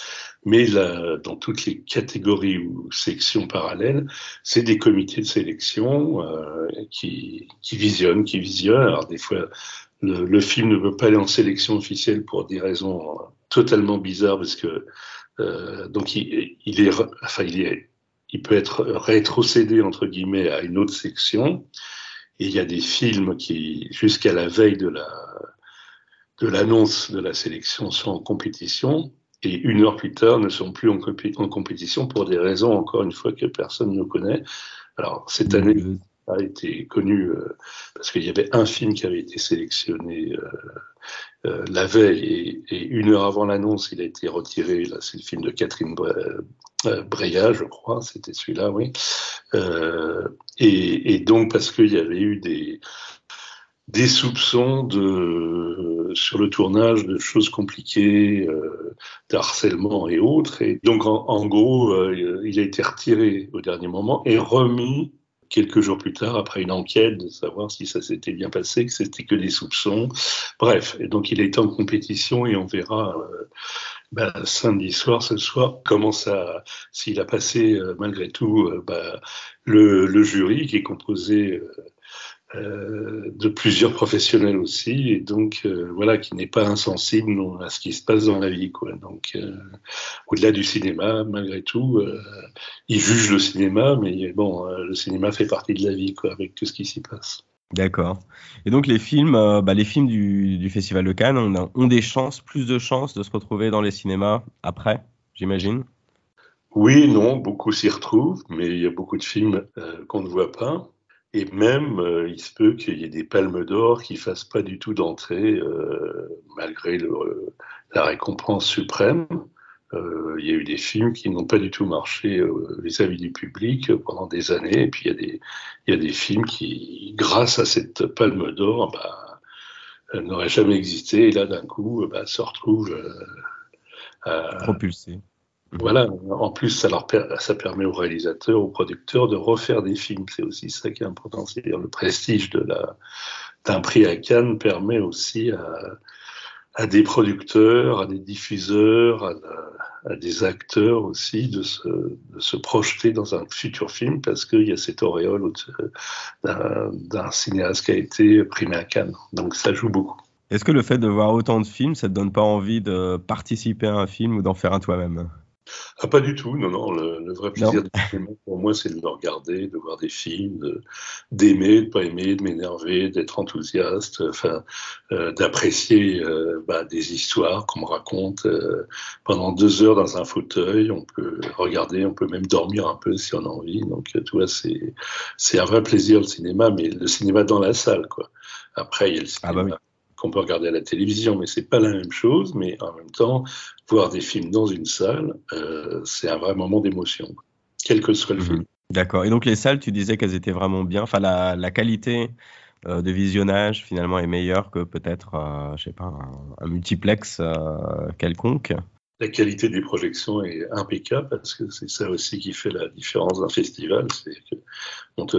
Mais dans toutes les catégories ou sections parallèles, c'est des comités de sélection qui visionnent. Alors des fois, le film ne peut pas aller en sélection officielle pour des raisons totalement bizarres, parce que donc il peut être rétrocédé entre guillemets à une autre section. Et il y a des films qui, jusqu'à la veille de l'annonce de la sélection, sont en compétition. Et une heure plus tard, ne sont plus en compétition pour des raisons, encore une fois, que personne ne connaît. Alors, cette année a été connue parce qu'il y avait un film qui avait été sélectionné la veille et 1 heure avant l'annonce, il a été retiré. Là, c'est le film de Catherine Breillat, je crois, c'était celui-là, oui. Et donc parce qu'il y avait eu des soupçons sur le tournage de choses compliquées, d'harcèlement et autres. Et donc, en gros, il a été retiré au dernier moment et remis quelques jours plus tard, après une enquête, de savoir si ça s'était bien passé, que c'était que des soupçons. Bref, et donc il est en compétition et on verra samedi soir, ce soir, comment ça, s'il a passé malgré tout le jury qui est composé de plusieurs professionnels aussi, et donc voilà, qui n'est pas insensible à ce qui se passe dans la vie, quoi. Donc au-delà du cinéma, malgré tout, il juge le cinéma, mais bon, le cinéma fait partie de la vie, quoi, avec tout ce qui s'y passe. D'accord. Et donc les films du Festival de Cannes ont plus de chances de se retrouver dans les cinémas après, j'imagine. Oui, non, beaucoup s'y retrouvent, mais il y a beaucoup de films qu'on ne voit pas. Et même, il se peut qu'il y ait des palmes d'or qui ne fassent pas du tout d'entrée, malgré la récompense suprême. Il y a eu des films qui n'ont pas du tout marché vis-à-vis du public pendant des années. Et puis, il y a des films qui, grâce à cette palme d'or, n'auraient jamais existé. Et là, d'un coup, se retrouvent propulsés. Voilà, en plus, ça permet aux réalisateurs, aux producteurs de refaire des films. C'est aussi ça qui est important. C'est-à-dire le prestige d'un prix à Cannes permet aussi à des producteurs, à des diffuseurs, à des acteurs aussi de se projeter dans un futur film parce qu'il y a cette auréole d'un cinéaste qui a été primé à Cannes. Donc ça joue beaucoup. Est-ce que le fait de voir autant de films, ça te donne pas envie de participer à un film ou d'en faire un toi-même ? Ah, pas du tout, non. Le vrai plaisir du cinéma, pour moi, c'est de le regarder, de voir des films, d'aimer, de pas aimer, de m'énerver, d'être enthousiaste, d'apprécier des histoires qu'on me raconte pendant 2 heures dans un fauteuil. On peut regarder, on peut même dormir un peu si on a envie. Donc, tu vois, c'est un vrai plaisir le cinéma, mais le cinéma dans la salle, quoi. Après, il y a le cinéma qu'on peut regarder à la télévision, mais c'est pas la même chose. Mais en même temps, voir des films dans une salle, c'est un vrai moment d'émotion, quel que soit le film. D'accord. Et donc les salles, tu disais qu'elles étaient vraiment bien. Enfin, la qualité de visionnage finalement est meilleure que peut-être, un multiplex quelconque. La qualité des projections est impeccable parce que c'est ça aussi qui fait la différence d'un festival. C'est que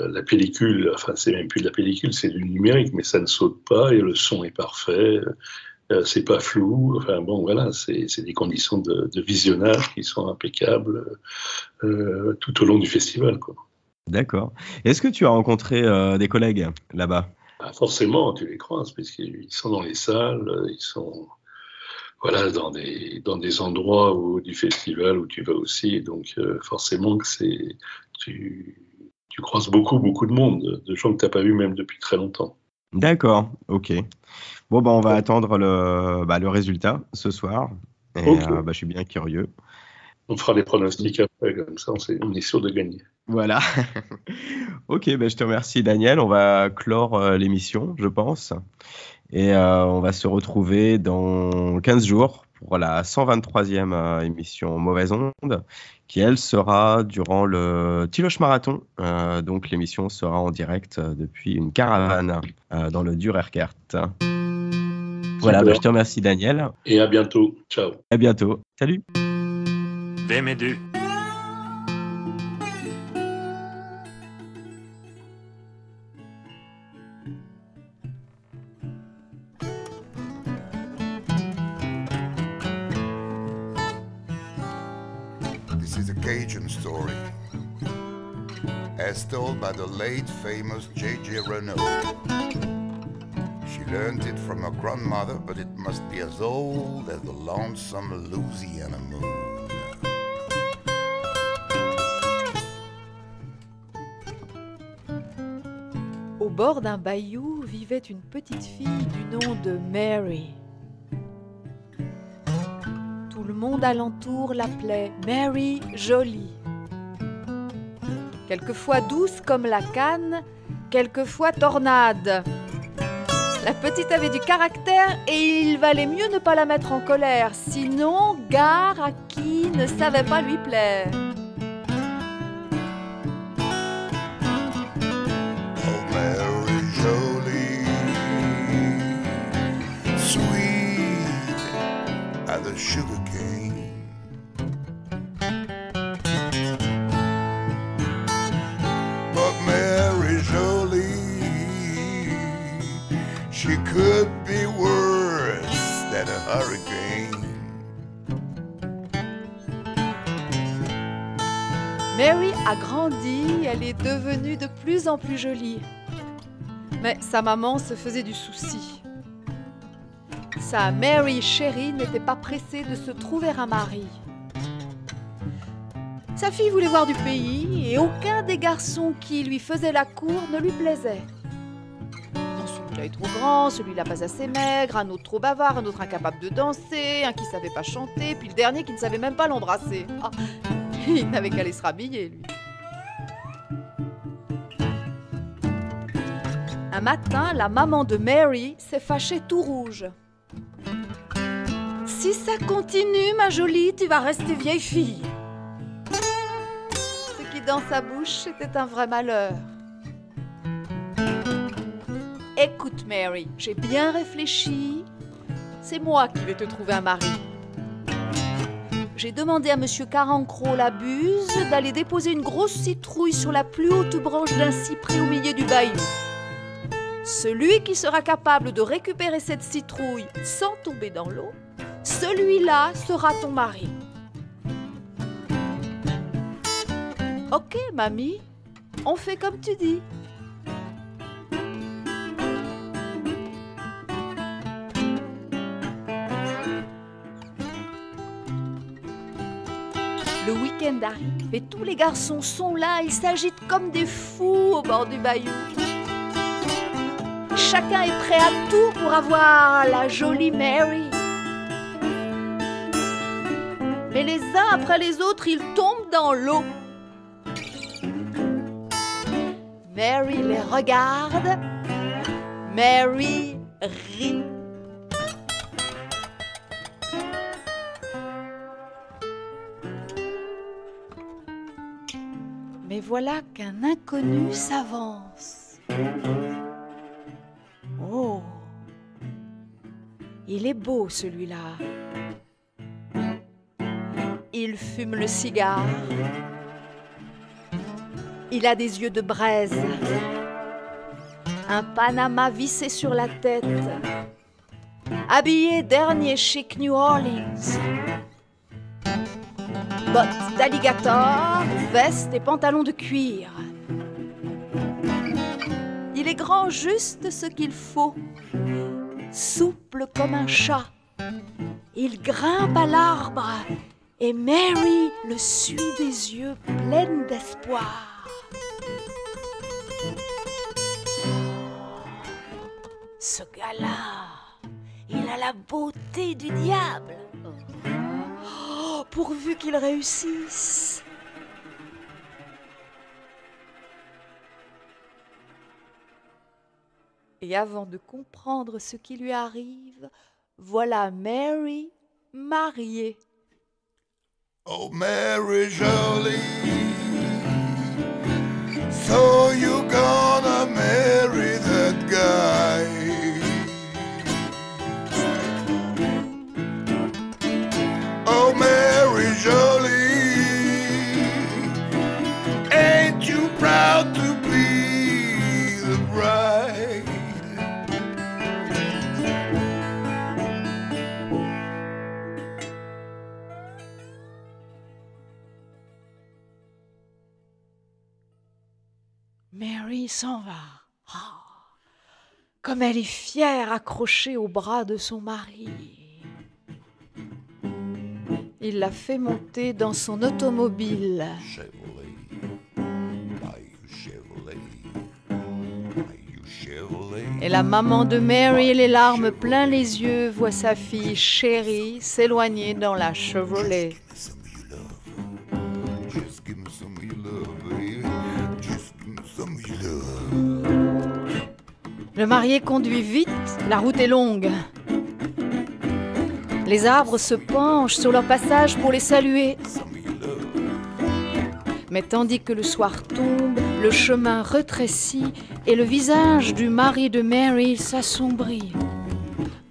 la pellicule, c'est même plus de la pellicule, c'est du numérique, mais ça ne saute pas et le son est parfait. C'est pas flou. Voilà, c'est des conditions de visionnage qui sont impeccables tout au long du festival, quoi. D'accord. Est-ce que tu as rencontré des collègues là-bas ? Forcément, tu les croises parce qu'ils sont dans les salles, ils sont dans des endroits du festival où tu vas aussi, et donc forcément que tu croises beaucoup de monde, de gens que tu n'as pas vu même depuis très longtemps. D'accord, ok. Bon, on va attendre le résultat ce soir, et je suis bien curieux. On fera les pronostics après, comme ça on est sûr de gagner. Voilà. Ok, je te remercie Daniel, on va clore l'émission, je pense. Et on va se retrouver dans 15 jours pour la 123e émission Mauvaise Onde, qui elle sera durant le Tiloche Marathon. Donc l'émission sera en direct depuis une caravane dans le Dur-Erkert. Voilà, je te remercie Daniel. Et à bientôt. Ciao. À bientôt. Salut. Vem är du? This is a Cajun story, as told by the late famous J.J. Renaud. She learned it from her grandmother, but it must be as old as the lonesome Louisiana moon. Au bord d'un bayou vivait une petite fille du nom de Mary. Tout le monde alentour l'appelait Mary Jolie. Quelquefois douce comme la canne, quelquefois tornade. La petite avait du caractère et il valait mieux ne pas la mettre en colère, sinon gare à qui ne savait pas lui plaire. Oh, Mary Jolie, sweet as the sugar cane. But Mary Jolie, she could be worse than a hurricane. Mary a grandi, elle est devenue de plus en plus jolie. Mais sa maman se faisait du souci. Sa Mary chérie n'était pas pressée de se trouver un mari. Sa fille voulait voir du pays et aucun des garçons qui lui faisaient la cour ne lui plaisait. Non, celui-là est trop grand, celui-là pas assez maigre, un autre trop bavard, un autre incapable de danser, un qui savait pas chanter, puis le dernier qui ne savait même pas l'embrasser. Ah, il n'avait qu'à aller se rhabiller, lui. Un matin, la maman de Mary s'est fâchée tout rouge. « Si ça continue, ma jolie, tu vas rester vieille fille. » Ce qui, dans sa bouche, était un vrai malheur. « Écoute, Mary, j'ai bien réfléchi. C'est moi qui vais te trouver un mari. J'ai demandé à monsieur Carencro la buse d'aller déposer une grosse citrouille sur la plus haute branche d'un cyprès au milieu du bayou. Celui qui sera capable de récupérer cette citrouille sans tomber dans l'eau, celui-là sera ton mari. » Ok, mamie, on fait comme tu dis. Le week-end arrive et tous les garçons sont là, ils s'agitent comme des fous au bord du bayou. Chacun est prêt à tout pour avoir la jolie Mary. Mais les uns après les autres, ils tombent dans l'eau. Mary les regarde. Mary rit. Mais voilà qu'un inconnu s'avance. Oh, il est beau celui-là. Il fume le cigare. Il a des yeux de braise. Un panama vissé sur la tête. Habillé dernier chic New Orleans. Bottes d'alligator, veste et pantalons de cuir. Il est grand juste ce qu'il faut. Souple comme un chat. Il grimpe à l'arbre et Mary le suit des yeux pleins d'espoir. Ce gars-là, il a la beauté du diable. Oh, pourvu qu'il réussisse. Et avant de comprendre ce qui lui arrive, voilà Mary mariée. Oh, Mary Jolie, so you're gonna marry that guy. Oh, Mary Jolie, ain't you proud to be the bride? Mary s'en va. Oh, comme elle est fière, accrochée au bras de son mari. Il l'a fait monter dans son automobile. Et la maman de Mary, les larmes plein les yeux, voit sa fille chérie s'éloigner dans la Chevrolet. Le marié conduit vite, la route est longue. Les arbres se penchent sur leur passage pour les saluer. Mais tandis que le soir tombe, le chemin rétrécit et le visage du mari de Mary s'assombrit.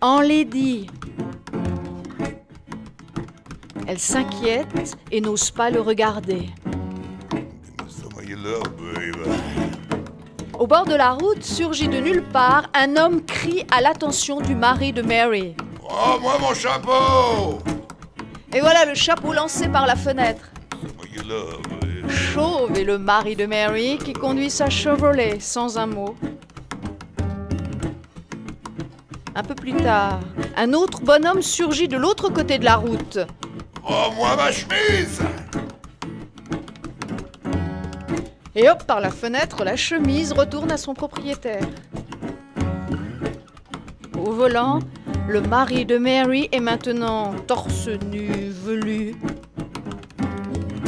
Enlaidi. Elle s'inquiète et n'ose pas le regarder. Au bord de la route surgit de nulle part un homme crie à l'attention du mari de Mary. « Oh, moi mon chapeau !» Et voilà le chapeau lancé par la fenêtre. Chauve est le mari de Mary qui conduit sa Chevrolet sans un mot. Un peu plus tard, un autre bonhomme surgit de l'autre côté de la route. « Oh, moi ma chemise !» Et hop, par la fenêtre, la chemise retourne à son propriétaire. Au volant, le mari de Mary est maintenant torse nu, velu.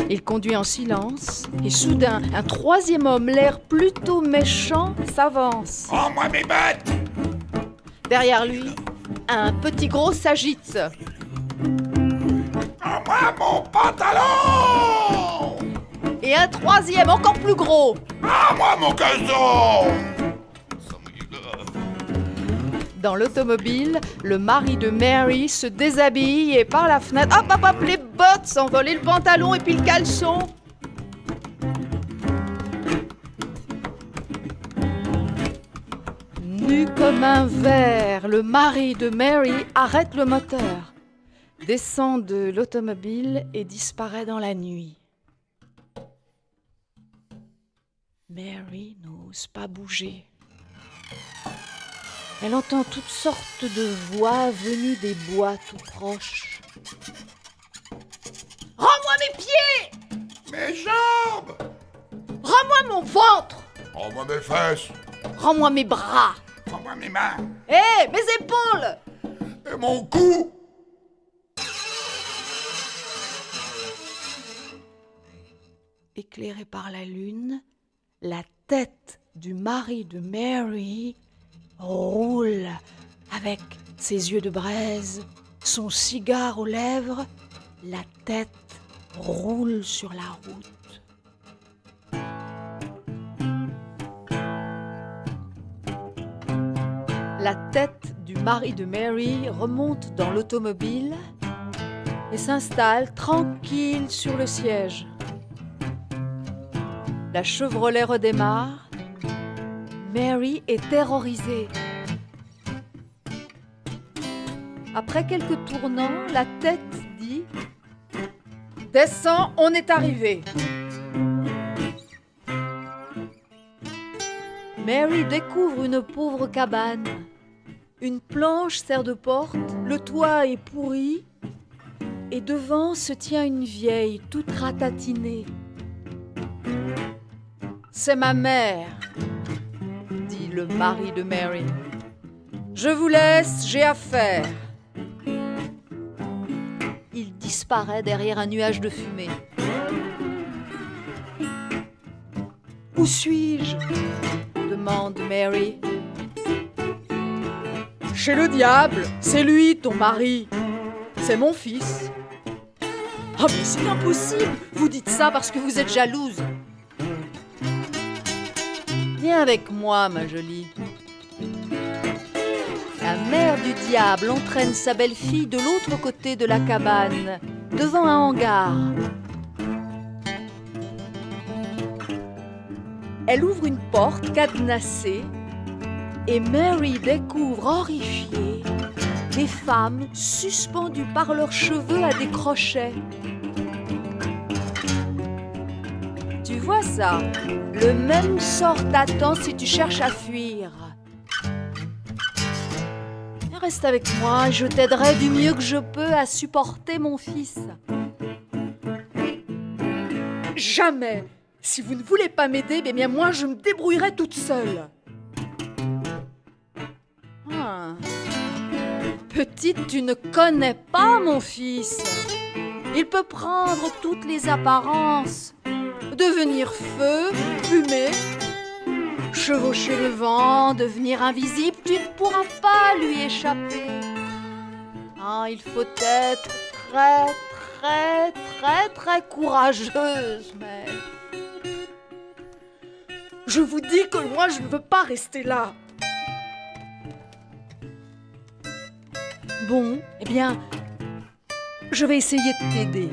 Il conduit en silence et soudain, un troisième homme, l'air plutôt méchant, s'avance. « Oh, moi mes bottes !» Derrière lui, un petit gros s'agite. « Oh, moi mon pantalon !» Et un troisième, encore plus gros. « Ah, moi mon caleçon !» Dans l'automobile, le mari de Mary se déshabille et par la fenêtre, hop, hop, hop, les bottes s'envolent, et le pantalon et puis le caleçon. Nu comme un ver, le mari de Mary arrête le moteur, descend de l'automobile et disparaît dans la nuit. Mary n'ose pas bouger. Elle entend toutes sortes de voix venues des bois tout proches. « Rends-moi mes pieds !»« Mes jambes !»« Rends-moi mon ventre !»« Rends-moi mes fesses !»« Rends-moi mes bras !»« Rends-moi mes mains !»« Hé, mes épaules !»« Et mon cou !» Éclairée par la lune, la tête du mari de Mary roule avec ses yeux de braise, son cigare aux lèvres, la tête roule sur la route. La tête du mari de Mary remonte dans l'automobile et s'installe tranquille sur le siège. La Chevrolet redémarre. Mary est terrorisée. Après quelques tournants, la tête dit « Descends, on est arrivé !» Mary découvre une pauvre cabane. Une planche sert de porte, le toit est pourri et devant se tient une vieille toute ratatinée. « C'est ma mère !» dit le mari de Mary. « Je vous laisse, j'ai affaire. » Il disparaît derrière un nuage de fumée. « Où suis-je » demande Mary. « Chez le diable, c'est lui ton mari. C'est mon fils. »« Oh mais c'est impossible, vous dites ça parce que vous êtes jalouse. » Viens avec moi, ma jolie. La mère du diable entraîne sa belle-fille de l'autre côté de la cabane, devant un hangar. Elle ouvre une porte cadenassée et Mary découvre, horrifiée, des femmes suspendues par leurs cheveux à des crochets. Tu vois ça? Le même sort t'attend si tu cherches à fuir. Reste avec moi, je t'aiderai du mieux que je peux à supporter mon fils. Jamais! Si vous ne voulez pas m'aider, eh bien moi je me débrouillerai toute seule. Petite, tu ne connais pas mon fils. Il peut prendre toutes les apparences. Devenir feu, fumer, chevaucher le vent, devenir invisible, tu ne pourras pas lui échapper. Ah, il faut être très, très, très, très courageuse, mais... Je vous dis que moi, je ne veux pas rester là. Bon, eh bien, je vais essayer de t'aider.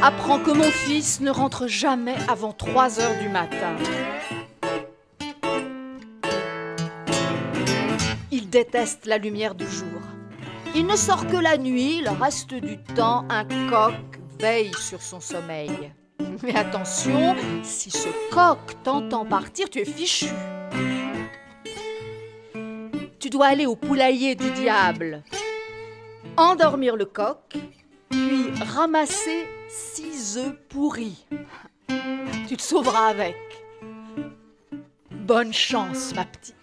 Apprends que mon fils ne rentre jamais avant 3 heures du matin. Il déteste la lumière du jour. Il ne sort que la nuit, le reste du temps, un coq veille sur son sommeil. Mais attention, si ce coq t'entend partir, tu es fichu. Tu dois aller au poulailler du diable, endormir le coq, puis ramasser 6 œufs pourris. Tu te sauveras avec. Bonne chance, ma petite.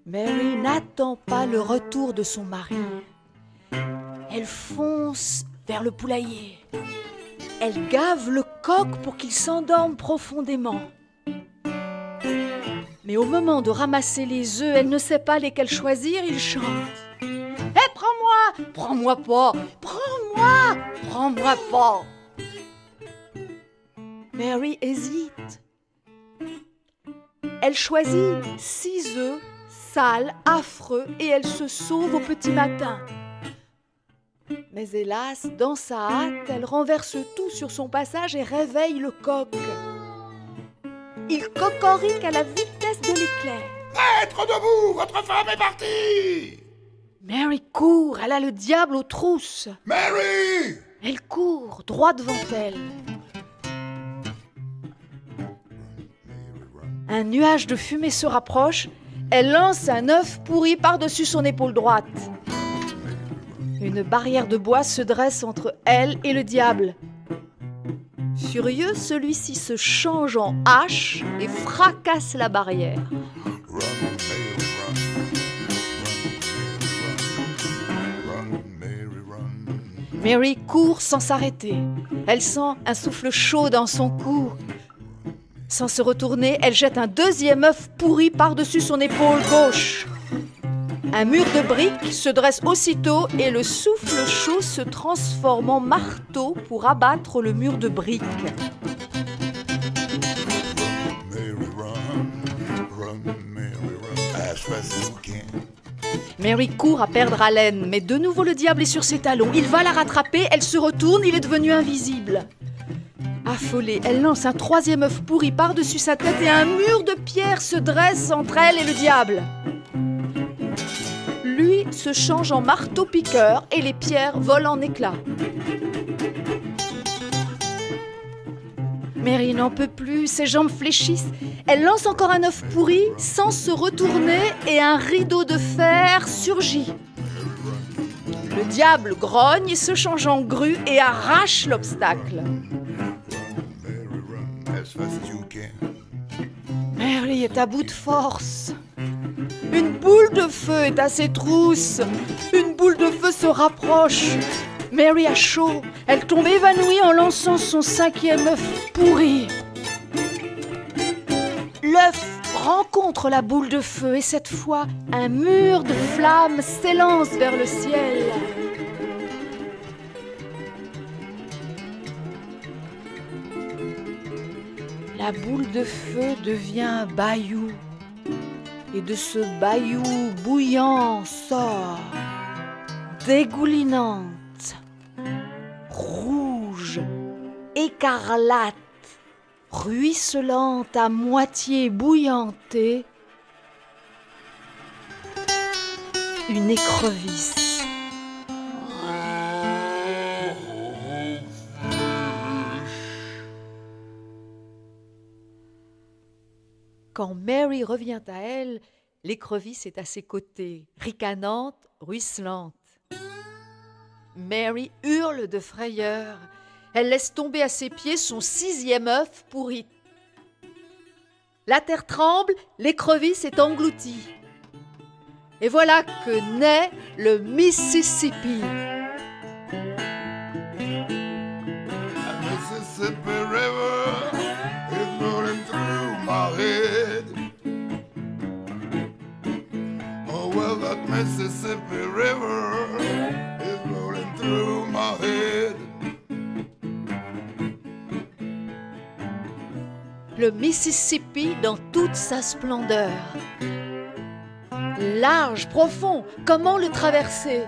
Mary n'attend pas le retour de son mari. Elle fonce vers le poulailler. Elle gave le coq pour qu'il s'endorme profondément. Mais au moment de ramasser les œufs, elle ne sait pas lesquels choisir, il chante. « Hé, prends-moi! Prends-moi pas! Prends-moi! Prends-moi pas !» Mary hésite. Elle choisit 6 œufs, sales, affreux, et elle se sauve au petit matin. Mais hélas, dans sa hâte, elle renverse tout sur son passage et réveille le coq. Il cocorique à la vitesse de l'éclair. « Maître, debout! Votre femme est partie !» Mary court, elle a le diable aux trousses. « Mary !» Elle court, droit devant elle. Un nuage de fumée se rapproche. Elle lance un œuf pourri par-dessus son épaule droite. Une barrière de bois se dresse entre elle et le diable. Furieux, celui-ci se change en hache et fracasse la barrière. Mary court sans s'arrêter. Elle sent un souffle chaud dans son cou. Sans se retourner, elle jette un 2e œuf pourri par-dessus son épaule gauche. Un mur de briques se dresse aussitôt et le souffle chaud se transforme en marteau pour abattre le mur de briques. Mary court à perdre haleine, mais de nouveau le diable est sur ses talons. Il va la rattraper, elle se retourne, il est devenu invisible. Affolée, elle lance un 3e œuf pourri par-dessus sa tête et un mur de pierre se dresse entre elle et le diable. Lui se change en marteau-piqueur et les pierres volent en éclats. Mary n'en peut plus, ses jambes fléchissent. Elle lance encore un œuf pourri sans se retourner et un rideau de fer surgit. Le diable grogne, se change en grue et arrache l'obstacle. Mary est à bout de force. Une boule de feu est à ses trousses. Une boule de feu se rapproche. Mary a chaud. Elle tombe évanouie en lançant son 5e œuf pourri. L'œuf rencontre la boule de feu et cette fois, un mur de flammes s'élance vers le ciel. La boule de feu devient un bayou. Et de ce bayou bouillant sort, dégoulinante, rouge, écarlate, ruisselante à moitié bouillantée, une écrevisse. Quand Mary revient à elle, l'écrevisse est à ses côtés, ricanante, ruisselante. Mary hurle de frayeur. Elle laisse tomber à ses pieds son 6e œuf pourri. La terre tremble, l'écrevisse est engloutie. Et voilà que naît le Mississippi. Mississippi River is rolling through my head. Oh, well, that Mississippi River is rolling through my head. Le Mississippi dans toute sa splendeur. Large, profond, comment le traverser?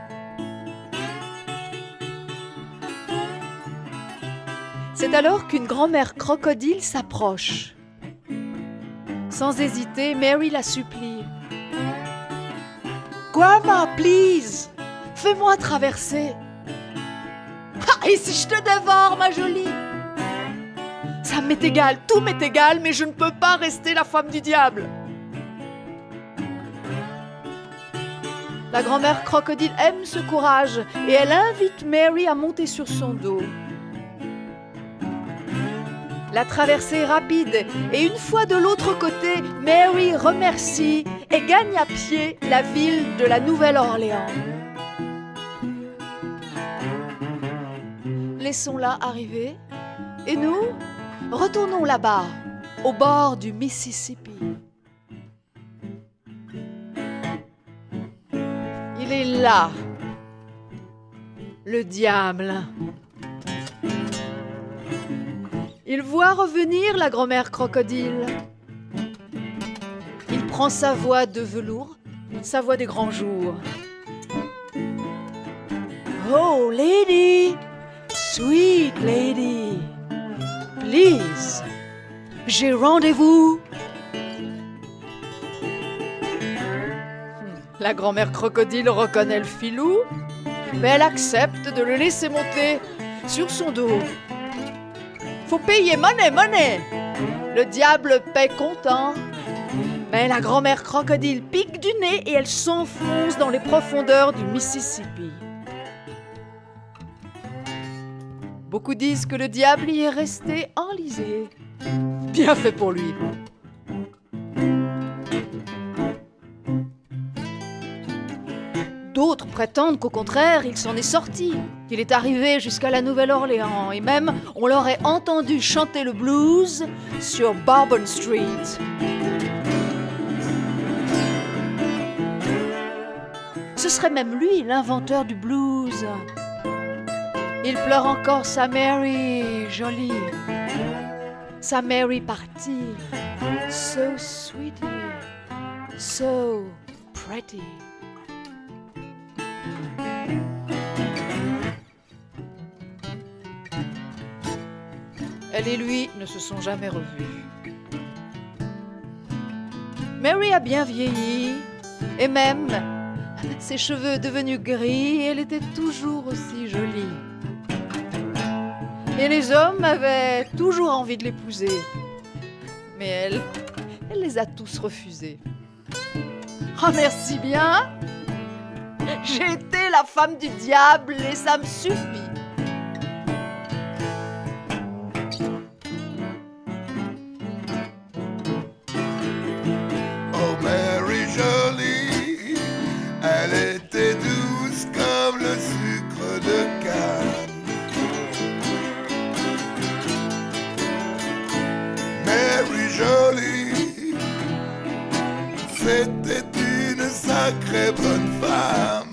C'est alors qu'une grand-mère crocodile s'approche. Sans hésiter, Mary la supplie. « Grandma, please, fais-moi traverser. »« Ah, et si je te dévore, ma jolie ?»« Ça m'est égal, tout m'est égal, mais je ne peux pas rester la femme du diable. » La grand-mère crocodile aime ce courage et elle invite Mary à monter sur son dos. La traversée est rapide et une fois de l'autre côté, Mary remercie et gagne à pied la ville de la Nouvelle-Orléans. Laissons-la arriver et nous, retournons là-bas, au bord du Mississippi. Il est là, le diable. Il voit revenir la grand-mère crocodile. Il prend sa voix de velours, sa voix des grands jours. Oh, lady, sweet lady, please, j'ai rendez-vous. La grand-mère crocodile reconnaît le filou, mais elle accepte de le laisser monter sur son dos. Faut payer, monnaie. Le diable paie content. Mais la grand-mère crocodile pique du nez et elle s'enfonce dans les profondeurs du Mississippi. Beaucoup disent que le diable y est resté enlisé. Bien fait pour lui. D'autres prétendent qu'au contraire, il s'en est sorti, qu'il est arrivé jusqu'à la Nouvelle-Orléans, et même on l'aurait entendu chanter le blues sur Bourbon Street. Ce serait même lui, l'inventeur du blues. Il pleure encore sa Mary jolie, sa Mary partie, so sweetie, so pretty. Elle et lui ne se sont jamais revus. Mary a bien vieilli, et même ses cheveux devenus gris, elle était toujours aussi jolie. Et les hommes avaient toujours envie de l'épouser. Mais elle les a tous refusés. Oh, merci bien! J'ai été la femme du diable et ça me suffit. Oh, Mary jolie, elle était douce comme le sucre de canne. Mary jolie, c'était une sacrée bonne femme.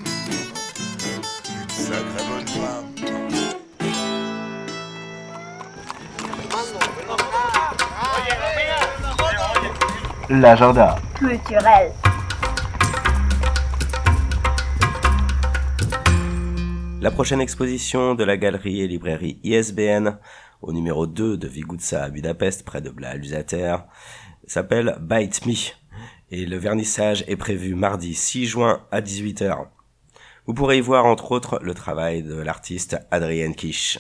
Une sacrée bonne femme. L'agenda culturel. La prochaine exposition de la galerie et librairie ISBN au numéro 2 de Viguța à Budapest, près de Blaha Luzather, s'appelle Bite Me, et le vernissage est prévu mardi 6 juin à 18h. Vous pourrez y voir entre autres le travail de l'artiste Adrienne Kisch.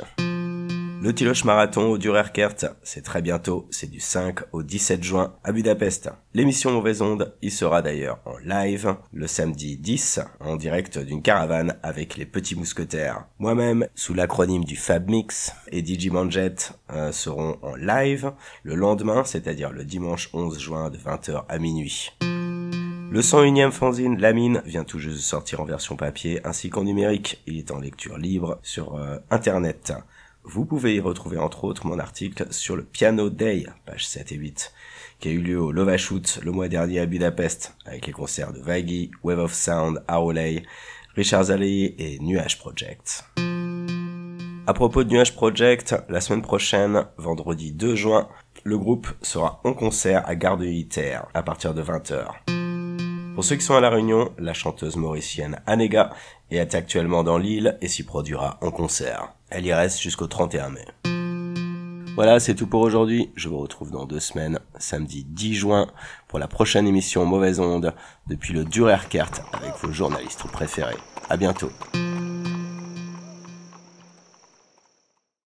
Le Tilos Marathon au Durerkert, c'est très bientôt, c'est du 5 au 17 juin à Budapest. L'émission Mauvaise Onde y sera d'ailleurs en live le samedi 10, en direct d'une caravane avec les Petits Mousquetaires. Moi-même, sous l'acronyme du Fab Mix, et DJ Manjet seront en live le lendemain, c'est-à-dire le dimanche 11 juin de 20h à minuit. Le 101e fanzine La Mine vient tout juste de sortir en version papier ainsi qu'en numérique. Il est en lecture libre sur internet. vous pouvez y retrouver entre autres mon article sur le Piano Day, pages 7 et 8, qui a eu lieu au Lovashoot le mois dernier à Budapest, avec les concerts de Vaigi, Wave of Sound, Arolay, Richard Zaley et Nuage Project. À propos de Nuage Project, la semaine prochaine, vendredi 2 juin, le groupe sera en concert à Gare de Iter à partir de 20h. Pour ceux qui sont à La Réunion, la chanteuse mauricienne Anega est actuellement dans l'île et s'y produira en concert. Elle y reste jusqu'au 31 mai. Voilà, c'est tout pour aujourd'hui. Je vous retrouve dans 2 semaines, samedi 10 juin, pour la prochaine émission Mauvaise Onde, depuis le Durerkert avec vos journalistes préférés. À bientôt.